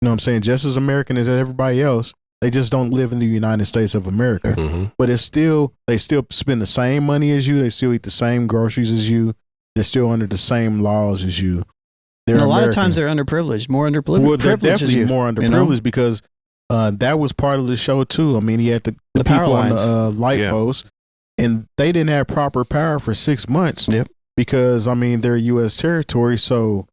A: just as American as everybody else. They just don't live in the United States of America. But they still spend the same money as you. They still eat the same groceries as you. They're still under the same laws as you.
C: And a lot of times they're underprivileged, more underprivileged.
A: Well, they're definitely more underprivileged, because that was part of the show too. I mean, he had the people on the light post, and they didn't have proper power for 6 months.
C: Yep.
A: Because, they're U.S. territory, so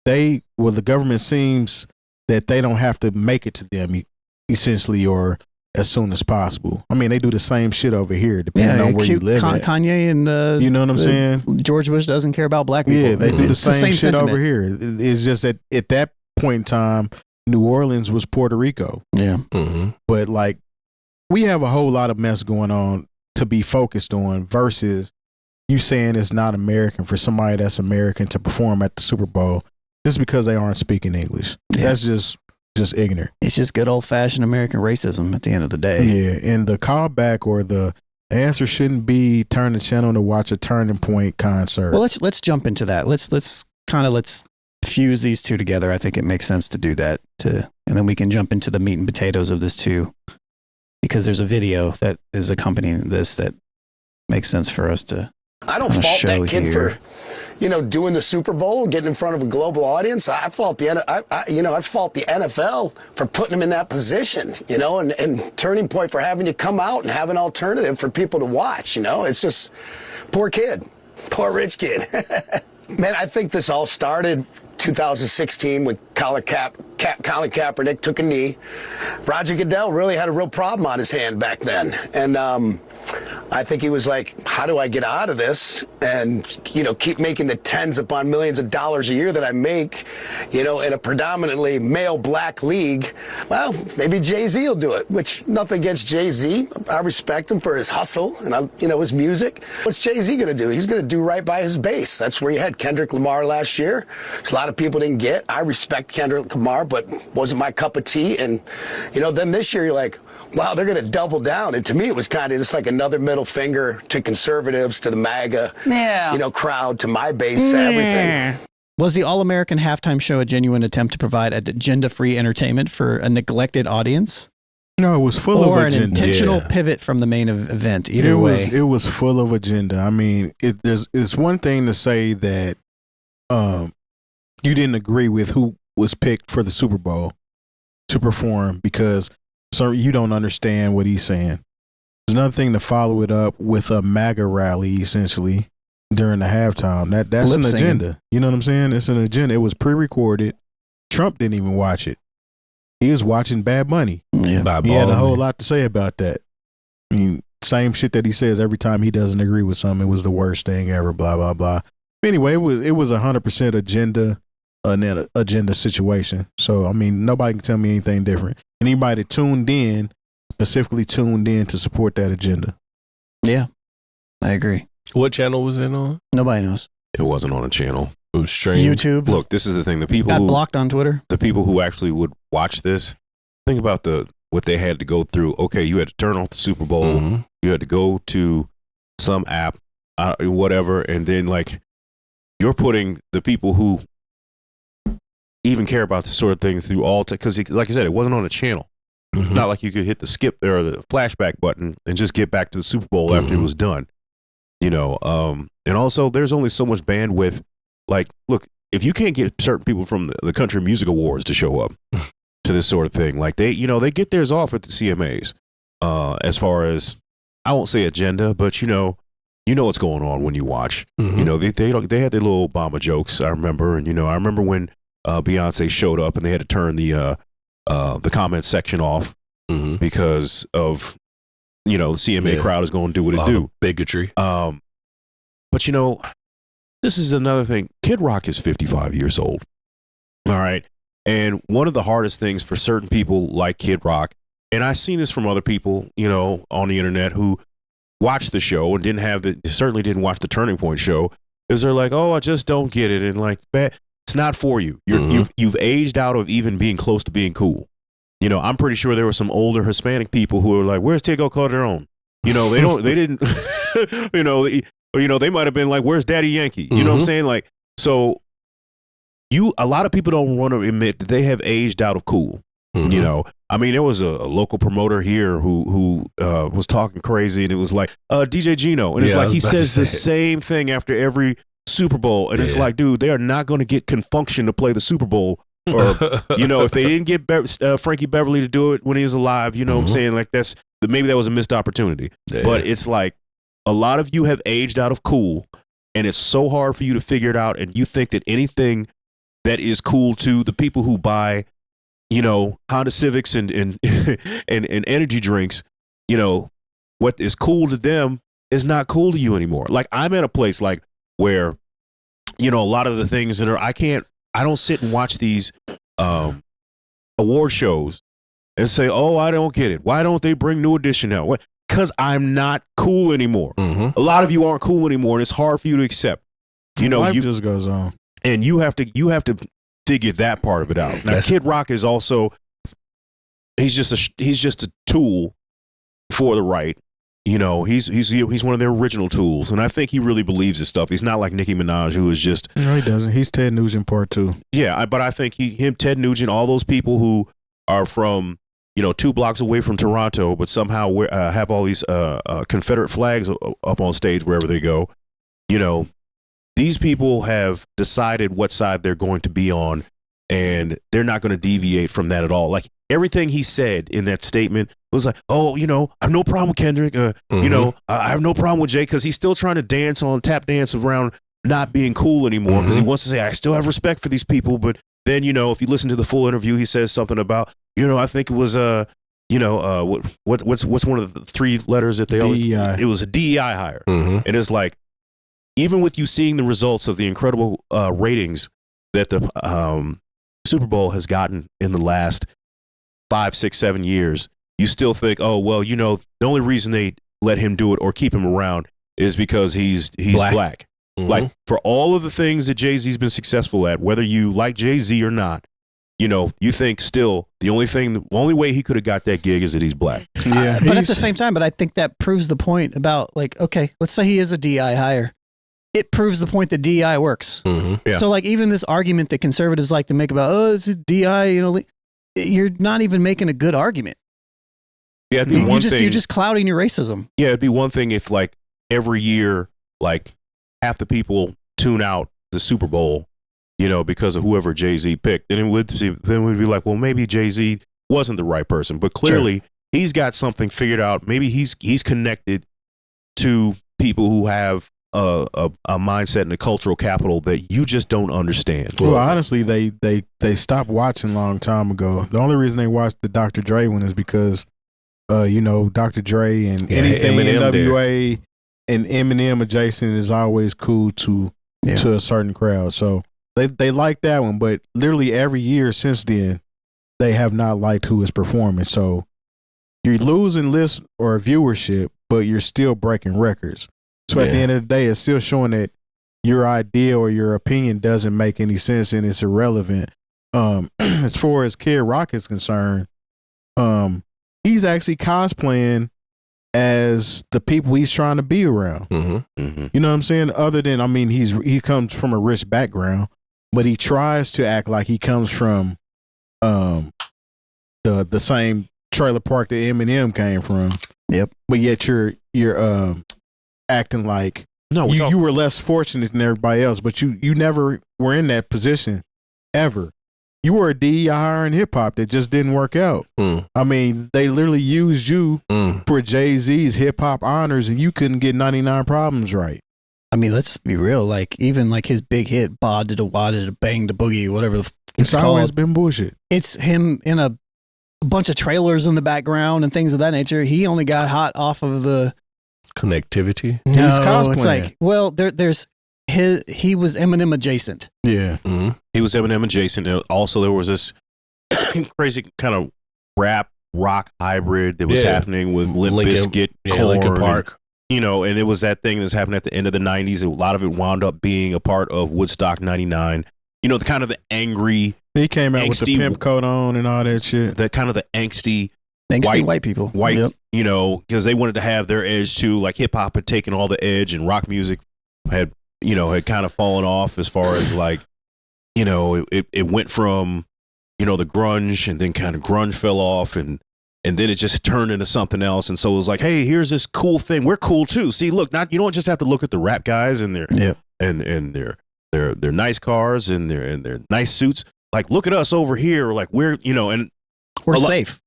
A: the government seems that they don't have to make it to them, essentially, or as soon as possible. They do the same shit over here, depending on where you live at.
C: Kanye and
A: you know what I'm saying?
C: George Bush doesn't care about black people.
A: Yeah, they do the same shit sentiment over here. It's just that at that point in time, New Orleans was Puerto Rico.
C: Yeah.
A: But we have a whole lot of mess going on to be focused on, versus you saying it's not American for somebody that's American to perform at the Super Bowl just because they aren't speaking English. Yeah. That's just ignorant.
C: It's just good old fashioned American racism at the end of the day.
A: Yeah, and the callback or the answer shouldn't be turn the channel to watch a Turning Point concert.
C: Well, let's jump into that. Let's fuse these two together. I think it makes sense to do that, and then we can jump into the meat and potatoes of this too, because there's a video that is accompanying this that makes sense for us to.
F: I don't fault that kid for doing the Super Bowl, getting in front of a global audience. I fault the NFL for putting him in that position, and turning point for having to come out and have an alternative for people to watch. It's just poor kid, poor rich kid. Man, I think this all started 2016 with Colin Kaepernick took a knee. Roger Goodell really had a real problem on his hand back then. And I think he was like, how do I get out of this and, keep making the tens upon millions of dollars a year that I make, in a predominantly male black league? Well, maybe Jay-Z will do it, which nothing against Jay-Z. I respect him for his hustle and, his music. What's Jay-Z going to do? He's going to do right by his base. That's where you had Kendrick Lamar last year. There's a lot of people didn't get. I respect Kendrick Lamar, but wasn't my cup of tea. And, then this year you're like, wow, they're going to double down. And to me, it was kind of just like another middle finger to conservatives, to the MAGA, crowd, to my base, everything.
C: Was the All-American halftime show a genuine attempt to provide agenda-free entertainment for a neglected audience?
A: No, it was full of agenda.
C: Or an intentional pivot from the main event, either way.
A: It was full of agenda. I mean, it's one thing to say that you didn't agree with who was picked for the Super Bowl to perform because you don't understand what he's saying. There's another thing to follow it up with a MAGA rally, essentially, during the halftime. That's an agenda. You know what I'm saying? It's an agenda. It was pre-recorded. Trump didn't even watch it. He was watching Bad Bunny.
C: Yeah.
A: He had a whole lot to say about that. I mean, same shit that he says every time he doesn't agree with something. It was the worst thing ever, blah, blah, blah. Anyway, it was 100% agenda situation. So, I mean, nobody can tell me anything different. Anybody that specifically tuned in to support that agenda.
C: Yeah, I agree.
D: What channel was it on?
C: Nobody knows.
B: It wasn't on a channel.
D: It was streamed.
C: YouTube.
B: Look, this is the thing. The people
C: got blocked on Twitter.
B: The people who actually would watch this, think about what they had to go through. Okay, you had to turn off the Super Bowl. Mm-hmm. You had to go to some app, whatever, and then you're putting the people who even care about this sort of thing through all because like I said, it wasn't on a channel. Mm-hmm. Not like you could hit the skip or the flashback button and just get back to the Super Bowl after it was done. And also there's only so much bandwidth. Look, if you can't get certain people from the Country Music Awards to show up to this sort of thing, they get theirs off at the CMAs. As far as, I won't say agenda, but you know what's going on when you watch. Mm-hmm. They had their little Obama jokes, I remember, and I remember when Beyonce showed up and they had to turn the comment section off because of the CMA crowd is going to do what it do.
D: Bigotry.
B: But this is another thing. Kid Rock is 55 years old. All right. And one of the hardest things for certain people like Kid Rock, and I've seen this from other people, on the internet who watched the show and certainly didn't watch the Turning Point show, is they're like, oh, I just don't get it. And it's not for you. You've aged out of even being close to being cool. I'm pretty sure there were some older Hispanic people who were like, where's Tego Calderon? They didn't, they might have been like, where's Daddy Yankee? You know what I'm saying? So a lot of people don't want to admit that they have aged out of cool. Mm-hmm. I mean, there was a local promoter here who was talking crazy, and it was like DJ Gino, and it's like he says the same thing after every Super Bowl, and it's like, dude, they are not going to get Confunction to play the Super Bowl, or if they didn't get Frankie Beverly to do it when he was alive, what I'm saying? Maybe that was a missed opportunity, but it's like a lot of you have aged out of cool, and it's so hard for you to figure it out, and you think that anything that is cool to the people who buy Honda Civics and energy drinks, what is cool to them is not cool to you anymore. I'm at a place where, a lot of the things that I don't sit and watch these award shows and say, oh, I don't get it. Why don't they bring New Edition out? Because I'm not cool anymore. Mm-hmm. A lot of you aren't cool anymore, and it's hard for you to accept.
A: Life just goes on.
B: And you have to figure that part of it out. Now, Kid Rock is also, he's just a tool for the right. He's one of their original tools, and I think he really believes this stuff. He's not like Nicki Minaj, who is just.
A: No, he doesn't. He's Ted Nugent part 2.
B: Yeah, but I think Ted Nugent, all those people who are from 2 blocks away from Toronto, but somehow have all these Confederate flags up on stage wherever they go. these people have decided what side they're going to be on, and they're not going to deviate from that at all. Like everything he said in that statement was like, oh, you know, I have no problem with Kendrick. You know, I have no problem with Jay, because he's still trying to tap dance around not being cool anymore, because he wants to say, I still have respect for these people. But then, you know, if you listen to the full interview, he says something about, you know, I think it was what's one of the three letters that they always, it was a DEI hire. And it's like, even with you seeing the results of the incredible ratings that the Super Bowl has gotten in the last 5, 6, 7 years, you still think, oh, well, you know, the only reason they let him do it or keep him around is because he's black. Like, for all of the things that Jay-Z's been successful at, whether you like Jay-Z or not, you know, you think still the only way he could have got that gig is that he's black.
C: Yeah, but at the same time, I think that proves the point about, like, okay, let's say he is a DI hire. It proves the point that DI works.
B: Yeah.
C: So, like, even this argument that conservatives like to make about, oh, this is DI, you know, you're not even making a good argument.
B: Yeah, it'd be one thing.
C: You're just clouding your racism.
B: Yeah, it'd be one thing if, like, every year, like, half the people tune out the Super Bowl, you know, because of whoever Jay-Z picked. And then we'd be like, well, maybe Jay-Z wasn't the right person. But clearly, he's got something figured out. Maybe he's connected to people who have a mindset and a cultural capital that you just don't understand.
A: Well, honestly, they stopped watching a long time ago. The only reason they watched the Dr. Dre one is because, you know, Dr. Dre and anything NWA and Eminem adjacent is always cool to a certain crowd. So they like that one, but literally every year since then, they have not liked who is performing. So you're losing list or viewership, but you're still breaking records. So at the end of the day, it's still showing that your idea or your opinion doesn't make any sense and it's irrelevant. As far as Kid Rock is concerned, he's actually cosplaying as the people he's trying to be around. You know what I'm saying? Other than, I mean, he comes from a rich background, but he tries to act like he comes from the same trailer park that Eminem came from. Yep. But yet you're acting like you were less fortunate than everybody else, but you never were in that position ever. You were a DEI hire in hip hop that just didn't work out. I mean, they literally used you for Jay-Z's hip hop honors, and you couldn't get 99 Problems right.
C: I mean, let's be real. Like, even like his big hit, Ba Did a Wah Did a Bang the Boogie, whatever it's
A: always
C: called.
A: Been bullshit.
C: It's him in a bunch of trailers in the background and things of that nature. He only got hot off of the
D: connectivity.
C: No,
A: he's cosplaying.
C: It's like, well, he was Eminem adjacent.
A: Yeah.
B: He was Eminem adjacent. Also, there was this crazy kind of rap rock hybrid that was happening with Limp Bizkit, Korn,
D: Linkin Park.
B: You know, and it was that thing that's happened at the end of the 90s. A lot of it wound up being a part of Woodstock 99. You know, the kind of the angry.
A: He came out with the pimp coat on and all that shit.
B: That kind of the angsty
C: white people.
B: You know, because they wanted to have their edge too. Like hip hop had taken all the edge, and rock music had kind of fallen off as far as like, you know, it went from, you know, the grunge, and then kind of grunge fell off, and then it just turned into something else. And so it was like, hey, here's this cool thing. We're cool too. See, look, you don't just have to look at the rap guys and their their nice cars and their nice suits. Like, look at us over here. Like, we're, you know, and
C: we're safe.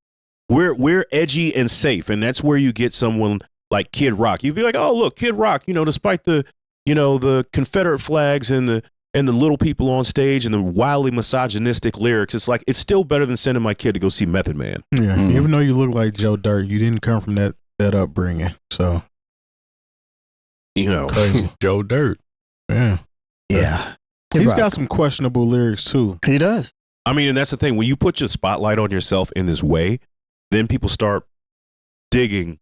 B: We're edgy and safe, and that's where you get someone like Kid Rock. You'd be like, oh, look, Kid Rock. You know, despite the, you know, the Confederate flags and the little people on stage and the wildly misogynistic lyrics, it's like, it's still better than sending my kid to go see Method Man.
A: Yeah, even though you look like Joe Dirt, you didn't come from that upbringing. So,
B: you know,
A: crazy.
D: Joe Dirt.
A: Yeah. He's got some questionable lyrics too.
C: He does.
B: I mean, and that's the thing. When you put your spotlight on yourself in this way, then people start digging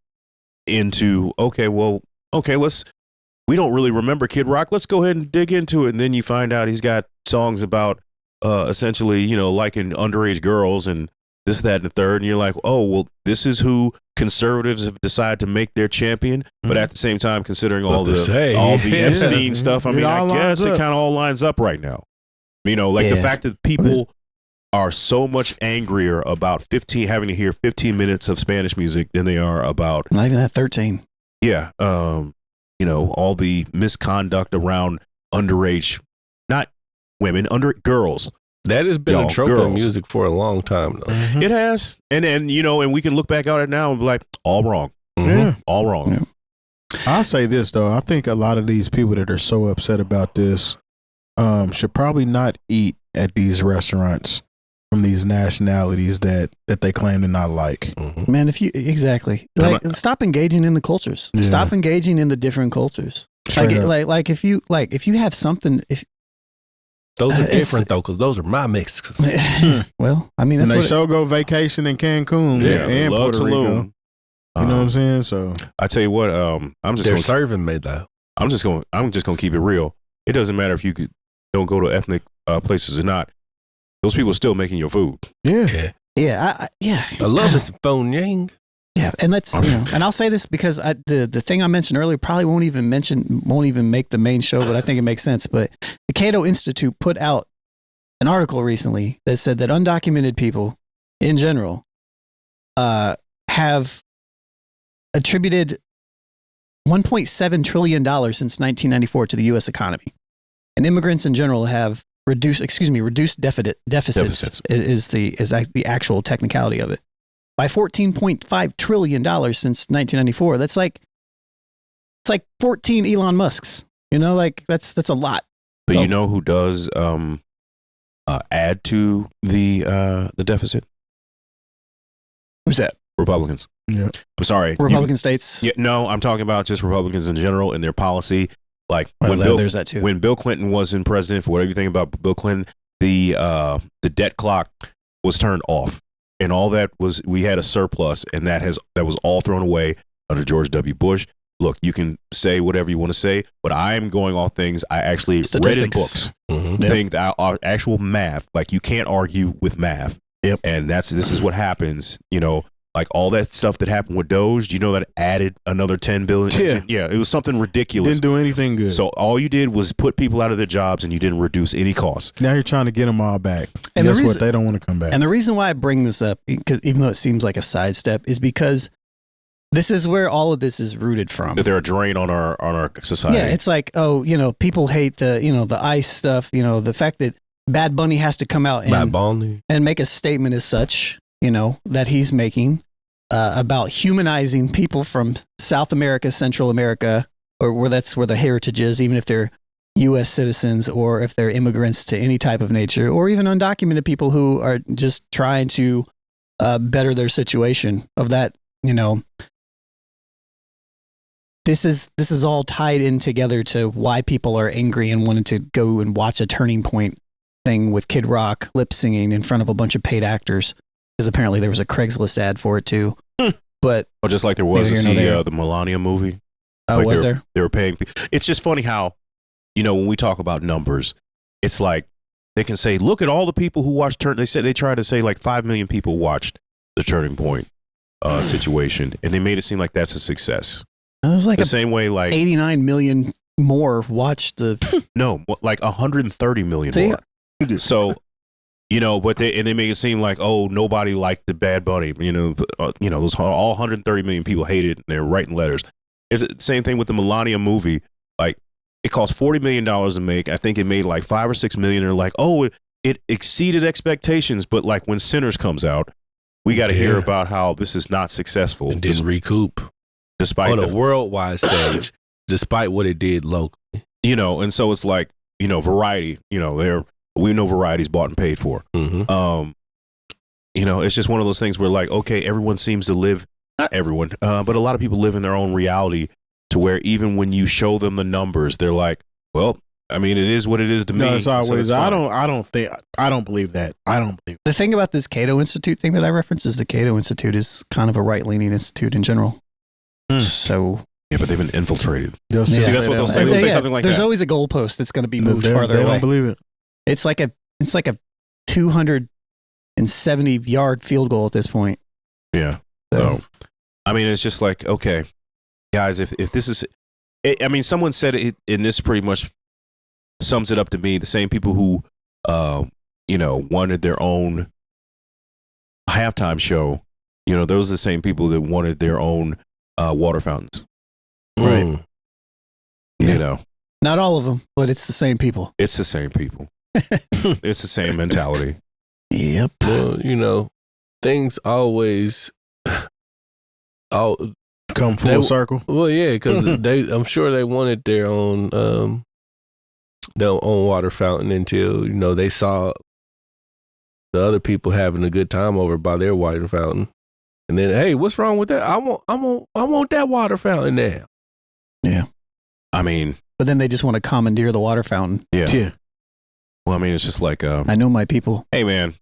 B: into, we don't really remember Kid Rock. Let's go ahead and dig into it. And then you find out he's got songs about essentially, you know, liking underage girls and this, that, and the third. And you're like, oh, well, this is who conservatives have decided to make their champion. But at the same time, considering all the Epstein stuff, I mean, I guess it kind of all lines up right now. You know, like the fact that people are so much angrier about having to hear 15 minutes of Spanish music than they are about
C: not even that 13.
B: Yeah. You know, all the misconduct around underage, not women, girls.
D: That has been a trope in music for a long time, though.
B: Mm-hmm. It has. And and we can look back at it now and be like, all wrong.
A: Yeah.
B: All wrong.
A: Yeah. I'll say this, though. I think a lot of these people that are so upset about this should probably not eat at these restaurants from these nationalities that they claim to not like.
C: Mm-hmm. Man, stop engaging in the cultures. Yeah. Stop engaging in the different cultures. Like if you have something,
D: those are different though, because those are my mixes.
C: Well, I mean, that's
A: and they so go vacation in Cancun and Puerto Rico. You know what I'm saying? So
B: I tell you what,
D: they're serving me though.
B: I'm just gonna keep it real. It doesn't matter if you don't go to ethnic places or not. Those people are still making your food.
C: Yeah. I
D: love this phone yang.
C: Yeah, and and I'll say this because the thing I mentioned earlier probably won't even make the main show, but I think it makes sense. But the Cato Institute put out an article recently that said that undocumented people in general have attributed $1.7 trillion since 1994 to the U.S. economy, and immigrants in general have reduced deficits is the actual technicality of it. By $14.5 trillion since 1994. It's like 14 Elon Musks. That's a lot.
B: But you know who does add to the deficit?
C: Who's that?
B: Republicans.
A: Yeah.
B: I'm sorry.
C: Republican states?
B: Yeah, no, I'm talking about just Republicans in general and their policy. Like
C: there's that too.
B: When Bill Clinton wasn't president, for whatever you think about Bill Clinton, the debt clock was turned off. And all that was, we had a surplus, and that was all thrown away under George W. Bush. Look, you can say whatever you want to say, but I am going off things I actually read in books.
C: Mm-hmm.
B: Things that are actual math. Like, you can't argue with math.
C: Yep.
B: And this is what happens. Like all that stuff that happened with Doge. You know that added another 10 billion. Yeah, it was something ridiculous.
A: Didn't do anything good.
B: So all you did was put people out of their jobs, and you didn't reduce any costs.
A: Now you're trying to get them all back.
C: And
A: guess what? They don't want to come back.
C: And the reason why I bring this up, because even though it seems like a sidestep, is because this is where all of this is rooted from.
B: That they're a drain on our society.
C: Yeah, it's like, people hate the ICE stuff. The fact that Bad Bunny has to come out and make a statement as such, that he's making. About humanizing people from South America, Central America, or where the heritage is, even if they're U.S. citizens or if they're immigrants to any type of nature, or even undocumented people who are just trying to better their situation. Of that, this is all tied in together to why people are angry and wanted to go and watch a Turning Point thing with Kid Rock lip singing in front of a bunch of paid actors. Because apparently there was a Craigslist ad for it too. But
B: just like there was the Melania movie.
C: Oh,
B: like
C: was there?
B: They were paying. It's just funny how, when we talk about numbers, it's like they can say, look at all the people who watched they tried to say like 5 million people watched the Turning Point situation, and they made it seem like that's a success.
C: It was like
B: the same way, like
C: 89 million more watched the.
B: No, like 130 million more. So. But they make it seem like, oh, nobody liked the Bad Bunny. Those all 130 million people hated it, and they're writing letters. It's the same thing with the Melania movie. Like, it cost $40 million to make. I think it made like 5 or 6 million. They're like, oh, it exceeded expectations. But like when Sinners comes out, we got to hear about how this is not successful.
D: It didn't recoup,
B: despite
D: on a worldwide stage, despite what it did locally.
B: And so it's like, Variety. We know Variety's bought and paid for.
D: Mm-hmm.
B: It's just one of those things where, like, okay, everyone seems to live, not everyone, but a lot of people live in their own reality, to where even when you show them the numbers, they're like, well, I mean, it is what it is to me.
A: No, it's always.
B: So
A: I don't believe that. I don't believe
C: the thing about this Cato Institute thing that I referenced is the Cato Institute is kind of a right-leaning institute in general. So.
B: Yeah, but they've been infiltrated.
A: See,
B: that's what they'll say. They'll say something like
C: There's
B: that.
C: always a goalpost that's going to be moved farther away.
A: They don't believe it.
C: It's like a 270-yard field goal at this point.
B: Yeah. So, I mean, it's just like, okay, guys, if this is, someone said it, and this pretty much sums it up to me. The same people who, wanted their own halftime show, those are the same people that wanted their own water fountains.
A: Right.
C: Yeah. Not all of them, but it's the same people.
B: It's the same people. It's the same mentality.
C: Yep.
D: Well, you know, things always
A: come full circle.
D: Well, yeah, because I'm sure they wanted their own water fountain until, you know, they saw the other people having a good time over by their water fountain, and then, hey, what's wrong with that? I want that water fountain now.
C: Yeah.
B: I mean,
C: but then they just want to commandeer the water fountain.
B: Yeah. Well, I mean, it's just like,
C: I know my people.
B: Hey, man,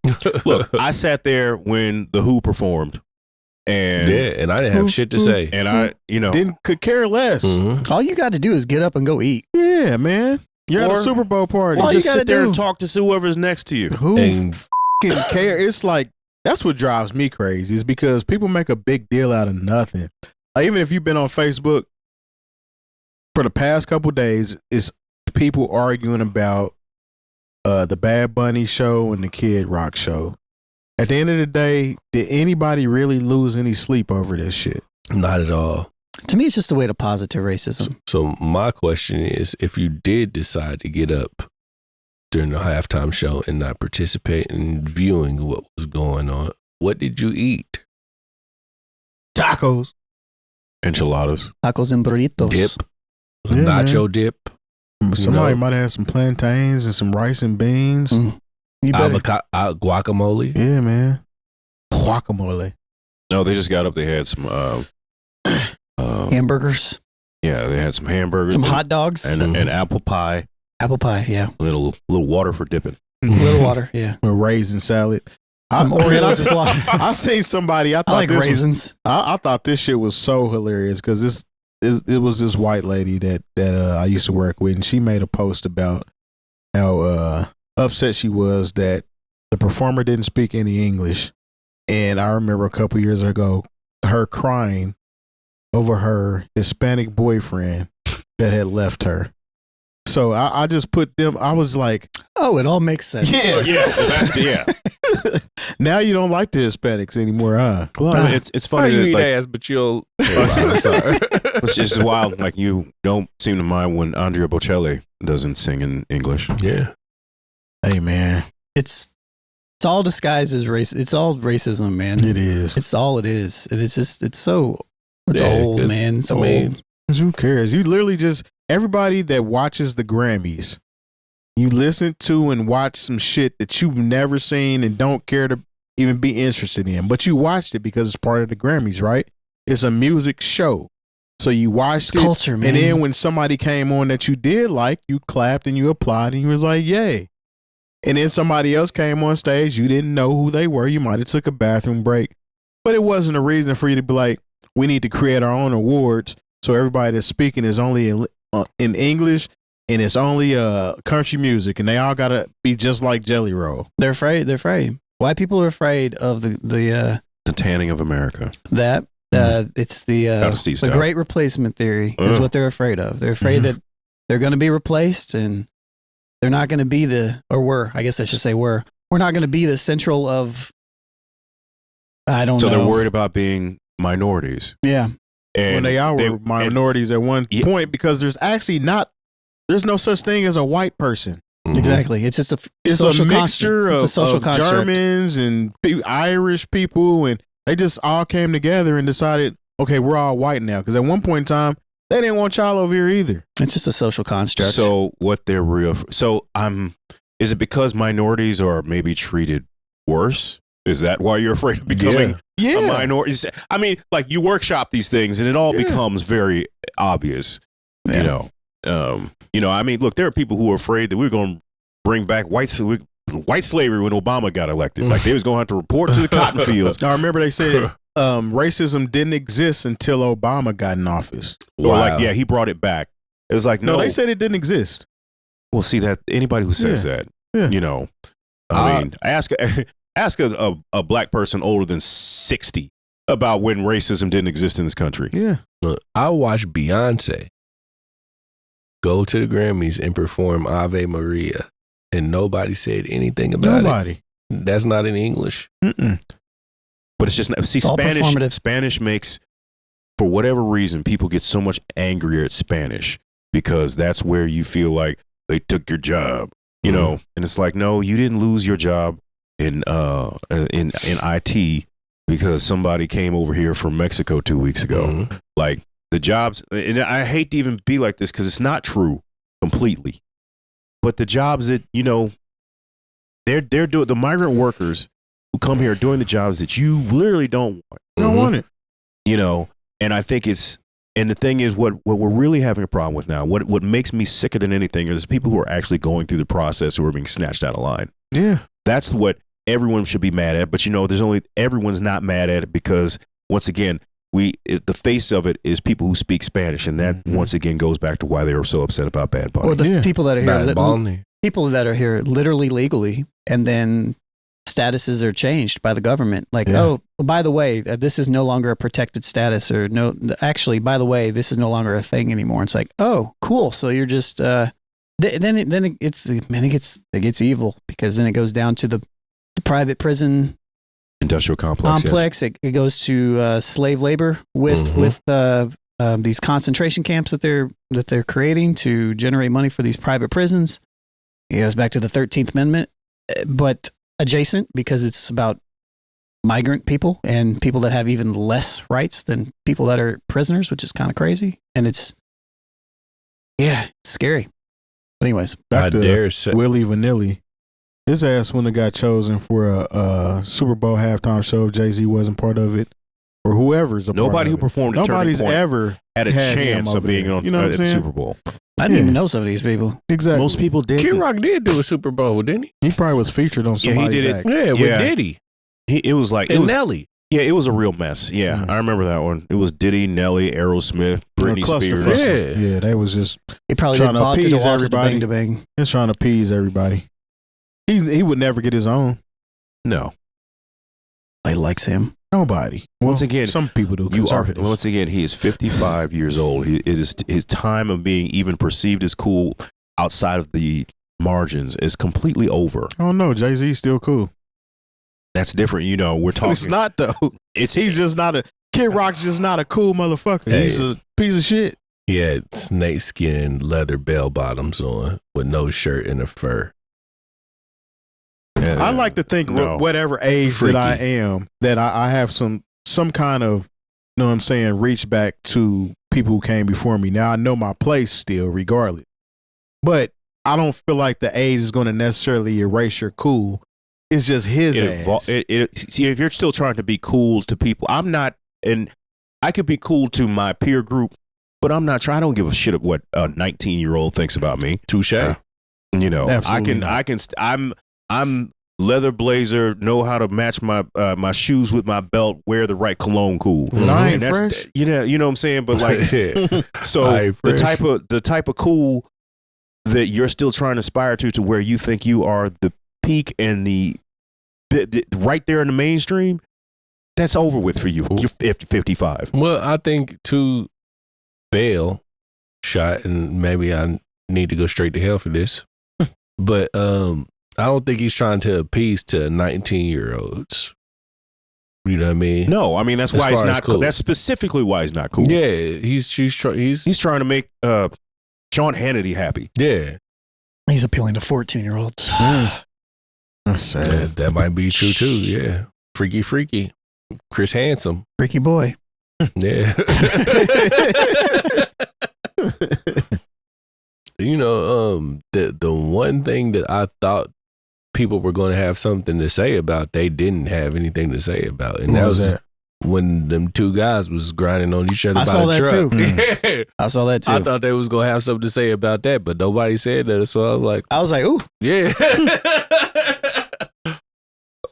B: look, I sat there when The Who performed, and
D: and I didn't have shit to say,
B: and I, you know,
A: could care less.
C: Mm-hmm. All you got to do is get up and go eat.
A: Yeah, man. You're at a Super Bowl party.
B: Or just sit there and talk to whoever's next to you.
A: Who fucking care? It's like, that's what drives me crazy, is because people make a big deal out of nothing. Like, even if you've been on Facebook for the past couple days, it's people arguing about the Bad Bunny show and the Kid Rock show. At the end of the day, did anybody really lose any sleep over this shit?
D: Not at all.
C: To me, it's just a way to positive racism.
D: So my question is, if you did decide to get up during the halftime show and not participate in viewing what was going on, what did you eat?
A: Tacos.
B: Enchiladas.
C: Tacos and burritos.
D: Dip. Nacho dip.
A: Somebody might have some plantains and some rice and beans.
D: Avocado, guacamole.
A: Yeah, man. Guacamole.
B: No, they just got up. They had some
C: hamburgers.
B: Yeah, they had some hamburgers.
C: Some hot dogs.
B: And apple pie.
C: Apple pie, yeah.
B: Little water for dipping.
C: A little water, yeah.
A: With raisin salad.
C: Some Oreos with water.
A: I seen somebody. I
C: like raisins.
A: I thought this shit was so hilarious because it was this white lady that I used to work with, and she made a post about how upset she was that the performer didn't speak any English. And I remember a couple years ago her crying over her Hispanic boyfriend that had left her. So I just put them. I was like,
C: "Oh, it all makes sense."
B: Yeah.
A: Now you don't like the Hispanics anymore, huh?
B: Well, I mean, it's funny.
D: You
B: that,
D: eat
B: like,
D: ass, but you'll. I'm sorry.
B: It's just wild. Like, you don't seem to mind when Andrea Bocelli doesn't sing in English.
D: Yeah.
A: Hey, man.
C: It's all disguised as race. It's all racism, man.
A: It is.
C: It's all it is. And it's just, it's old, man. It's old.
A: Who cares? You literally just, everybody that watches the Grammys, you listen to and watch some shit that you've never seen and don't care to even be interested in. But you watched it because it's part of the Grammys, right? It's a music show. So you watched it.
C: Culture, man.
A: And then when somebody came on that you did like, you clapped and you applauded and you was like, yay. And then somebody else came on stage. You didn't know who they were. You might have took a bathroom break. But it wasn't a reason for you to be like, we need to create our own awards. So everybody that's speaking is only in English and it's only country music. And they all got to be just like Jelly Roll.
C: They're afraid. They're afraid. White people are afraid of the
B: tanning of America.
C: That it's the great replacement theory is what they're afraid of. They're afraid that they're going to be replaced and they're not going to be we're not going to be the central of, I don't know.
A: So
B: they're worried about being minorities.
C: Yeah.
A: And when they were minorities at one point, because there's no such thing as a white person.
C: Mm-hmm. Exactly. It's just a
A: mixture of Germans and Irish people, and they just all came together and decided, okay, we're all white now. Because at one point in time, they didn't want y'all over here either.
C: It's just a social construct.
B: So what they're is it because minorities are maybe treated worse? Is that why you're afraid of becoming a minority? I mean, like, you workshop these things and it all becomes very obvious, you know. I mean, look, there are people who are afraid that we're going to bring back white slavery when Obama got elected. Like, they was going to have to report to the cotton fields.
A: I remember they said racism didn't exist until Obama got in office.
B: Wow. Or like, he brought it back. It was like, no,
A: they said it didn't exist.
B: Well, see, that anybody who says that, I mean, ask a black person older than 60 about when racism didn't exist in this country.
A: Yeah.
D: I watched Beyonce go to the Grammys and perform Ave Maria, and nobody said anything about it. That's not in English.
A: Mm-mm.
B: But it's just, see, Spanish makes, for whatever reason, people get so much angrier at Spanish because that's where you feel like they took your job, you know. And it's like, no, you didn't lose your job in IT because somebody came over here from Mexico 2 weeks ago. Like the jobs, and I hate to even be like this because it's not true completely, but the jobs that, you know, they're doing, the migrant workers who come here are doing the jobs that you literally don't want. You don't want it, you know. And I think it's, and the thing is, what we're really having a problem with now, what makes me sicker than anything is people who are actually going through the process who are being snatched out of line. Yeah, that's what everyone should be mad at. But you know, everyone's not mad at it because once again, the face of it is people who speak Spanish, and that once again goes back to why they were so upset about Bad Bunny.
C: Or the people that are here, people that are here literally legally, and then statuses are changed by the government. Like, oh, by the way, this is no longer a protected status, or no, actually, by the way, this is no longer a thing anymore. It's like, oh, cool. So you're just then it gets evil, because then it goes down to the private prison
B: industrial complex.
C: Yes. It goes to slave labor with these concentration camps that they're creating to generate money for these private prisons. It goes back to the 13th Amendment, but adjacent, because it's about migrant people and people that have even less rights than people that are prisoners, which is kind of crazy. And it's scary. But anyways,
A: back to Willie Vanilli. His ass wouldn't have got chosen for a Super Bowl halftime show if Jay-Z wasn't part of it, or whoever's a part of it.
B: Nobody who performed at
A: Nobody's
B: Turning Point
A: ever
B: had a chance of being on at the Super Bowl.
C: I didn't even know some of these people.
A: Exactly.
B: Most people did.
D: Kid Rock did do a Super Bowl, didn't he?
A: He probably was featured on somebody's act.
D: Yeah, with Diddy.
B: It was like
D: Nelly.
B: Yeah, it was a real mess. Yeah, I remember that one. It was Diddy, Nelly, Aerosmith, Britney Spears.
A: Yeah, they was just
C: he probably
A: trying to appease
C: everybody.
A: He's trying to appease everybody. He would never get his own.
B: No.
C: I likes him.
A: Nobody.
B: Once again,
A: some people do.
B: Once again, he is 55 years old. It is his time of being even perceived as cool outside of the margins is completely over.
A: Oh no, Jay-Z's still cool.
B: That's different. You know, we're talking.
A: It's not though. He's just not Kid Rock's just not a cool motherfucker. Hey, he's a piece of shit.
D: He had snakeskin leather bell bottoms on with no shirt and a fur.
A: I like to think whatever age that I am, that I have some kind of, you know what I'm saying, reach back to people who came before me. Now I know my place still regardless, but I don't feel like the age is going to necessarily erase your cool. It's just his ass.
B: See, if you're still trying to be cool to people, I'm not, and I could be cool to my peer group, but I'm not trying. I don't give a shit of what a 19-year-old thinks about me.
D: Touche.
B: You know, I'm leather blazer, know how to match my my shoes with my belt, wear the right cologne, cool.
A: I ain't fresh.
B: You know what I'm saying? But like, so the type of cool that you're still trying to aspire to where you think you are the peak and the right there in the mainstream, that's over with for you. You're 55.
D: Well, I think to bail shot, and maybe I need to go straight to hell for this, but I don't think he's trying to appease to 19-year-olds. You know what I mean?
B: No, I mean that's why he's not cool. That's specifically why he's not cool.
D: Yeah, he's
B: trying to make Sean Hannity happy.
D: Yeah,
C: he's appealing to 14-year-olds.
A: That's sad.
D: That might be true too. Yeah, freaky. Chris Handsome,
C: freaky boy.
D: Yeah. You know, the one thing that I thought people were going to have something to say about, they didn't have anything to say about, and that was when them two guys was grinding on each other by the truck.
C: Too. I saw that too.
D: I thought they was going to have something to say about that, but nobody said that. So I was like,
C: ooh,
D: yeah.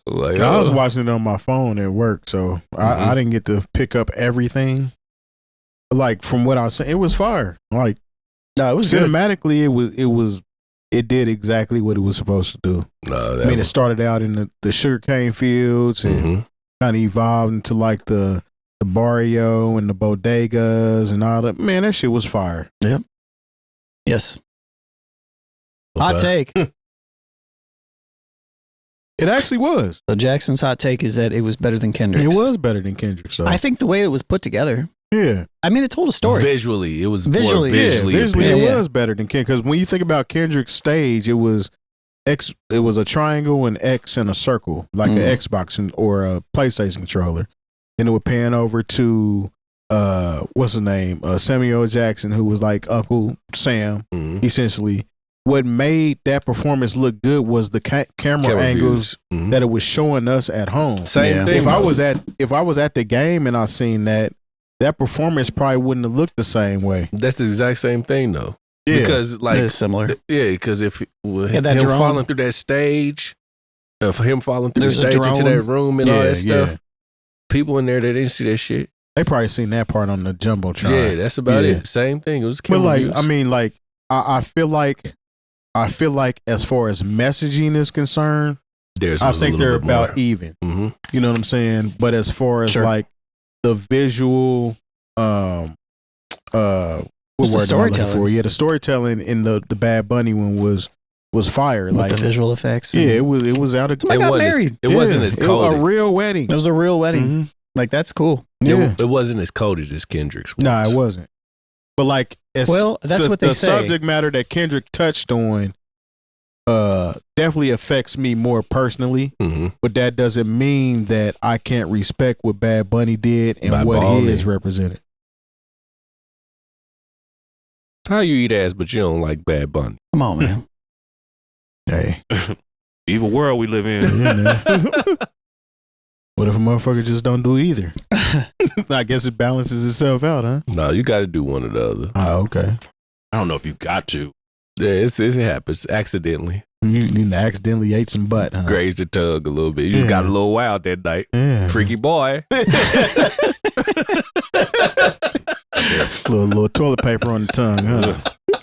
A: I was watching it on my phone at work, so I didn't get to pick up everything. Like from what I was saying, it was fire. Like,
C: no, it was
A: cinematically good. It did exactly what it was supposed to do. I mean, it started out in the sugarcane fields and kind of evolved into like the barrio and the bodegas and all that. Man, that shit was fire.
C: Yep. Yes. Okay. Hot take.
A: It actually was.
C: So Jackson's hot take is that it was better than Kendrick's.
A: It was better than Kendrick's. So.
C: I think the way it was put together.
A: Yeah.
C: I mean, it told a story.
D: Visually, it was
C: Visually.
D: more visually.
A: Visually
D: appealing.
A: it was better than Kendrick. Because when you think about Kendrick's stage, it was a triangle, an X, and a circle, like an Xbox or a PlayStation controller. And it would pan over to what's his name? Samuel Jackson, who was like Uncle Sam, essentially. What made that performance look good was the camera angles that it was showing us at home.
D: Same thing.
A: If I was at the game and I seen that performance probably wouldn't have looked the same way.
D: That's the exact same thing, though.
A: Yeah.
D: Because like
C: It is similar.
D: Yeah, because if him
C: drone.
D: falling through that stage, for him falling through
C: There's
D: the
C: a
D: stage into
C: drone.
D: that room and all that stuff, people in there they didn't see that shit.
A: They probably seen that part on the jumbotron.
D: Yeah, that's about it. Same thing. It was
A: But like,
D: reviews.
A: I mean, like, I feel like as far as messaging is concerned, I think they're about even.
D: Mm-hmm.
A: You know what I'm saying? But as far as like the visual, what word
C: storytelling?
A: Yeah, the storytelling in the Bad Bunny one was fire.
C: With
A: like
C: the visual effects.
A: Yeah, it was out of.
C: Somebody got married.
D: It wasn't as cold.
A: A real wedding.
C: It was a real wedding. Like, that's cool.
A: Yeah.
D: It wasn't as coded as Kendrick's.
A: Nah, it wasn't. But like,
C: that's what they say.
A: The subject matter that Kendrick touched on definitely affects me more personally. But that doesn't mean that I can't respect what Bad Bunny did and what his represented.
D: How you eat ass, but you don't like Bad Bunny?
C: Come on, man.
A: Hey,
B: evil world we live in.
A: Yeah, man. What if a motherfucker just don't do either? I guess it balances itself out, huh?
D: No, you got to do one or the other.
A: Oh, okay.
B: I don't know if you got to.
D: Yeah, it happens accidentally.
A: You accidentally ate some butt, huh?
D: Grazed the tug a little bit. You got a little wild that night.
A: Yeah.
D: Freaky boy.
A: little toilet paper on the tongue, huh?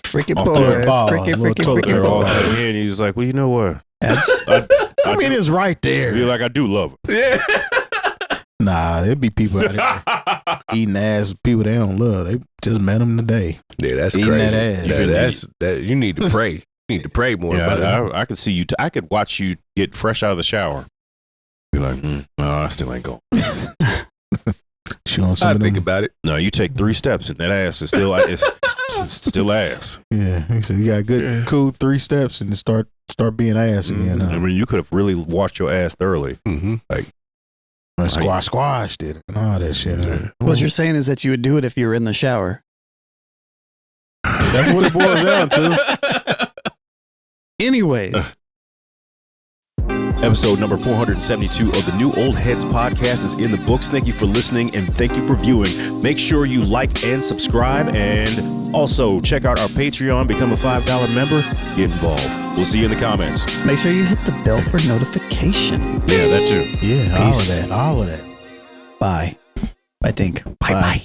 C: Freaky
A: Off
C: boy.
A: the ball.
C: Freaky
A: Little toilet
C: boy.
A: paper all
B: And he was like, well, you know what?
A: I mean, it's right there.
B: You're like, I do love her.
D: Yeah.
A: Nah, there'd be people out there eating ass, people they don't love. They just met them today.
D: Yeah, that's
A: eating
D: crazy.
A: that ass.
D: You need to pray. You need to pray more about it.
B: I could see you. I could watch you get fresh out of the shower. Be like, no, I still ain't going.
D: I think about it.
B: No, you take 3 steps and that ass is still it's still ass.
A: Yeah, he said you got good, cool 3 steps and start being ass again. Huh?
B: I mean, you could have really washed your ass thoroughly. Like
A: squash did it and all that shit. Huh?
C: What you're saying is that you would do it if you were in the shower.
A: That's what it boils down to.
C: Anyways.
B: Episode number 472 of the New Old Heads podcast is in the books. Thank you for listening and thank you for viewing. Make sure you like and subscribe, and also check out our Patreon. Become a $5 member. Get involved. We'll see you in the comments.
C: Make sure you hit the bell for notifications.
B: Yeah, that too.
A: Yeah,
C: Peace.
A: all of that.
C: Bye. I think.
B: Bye.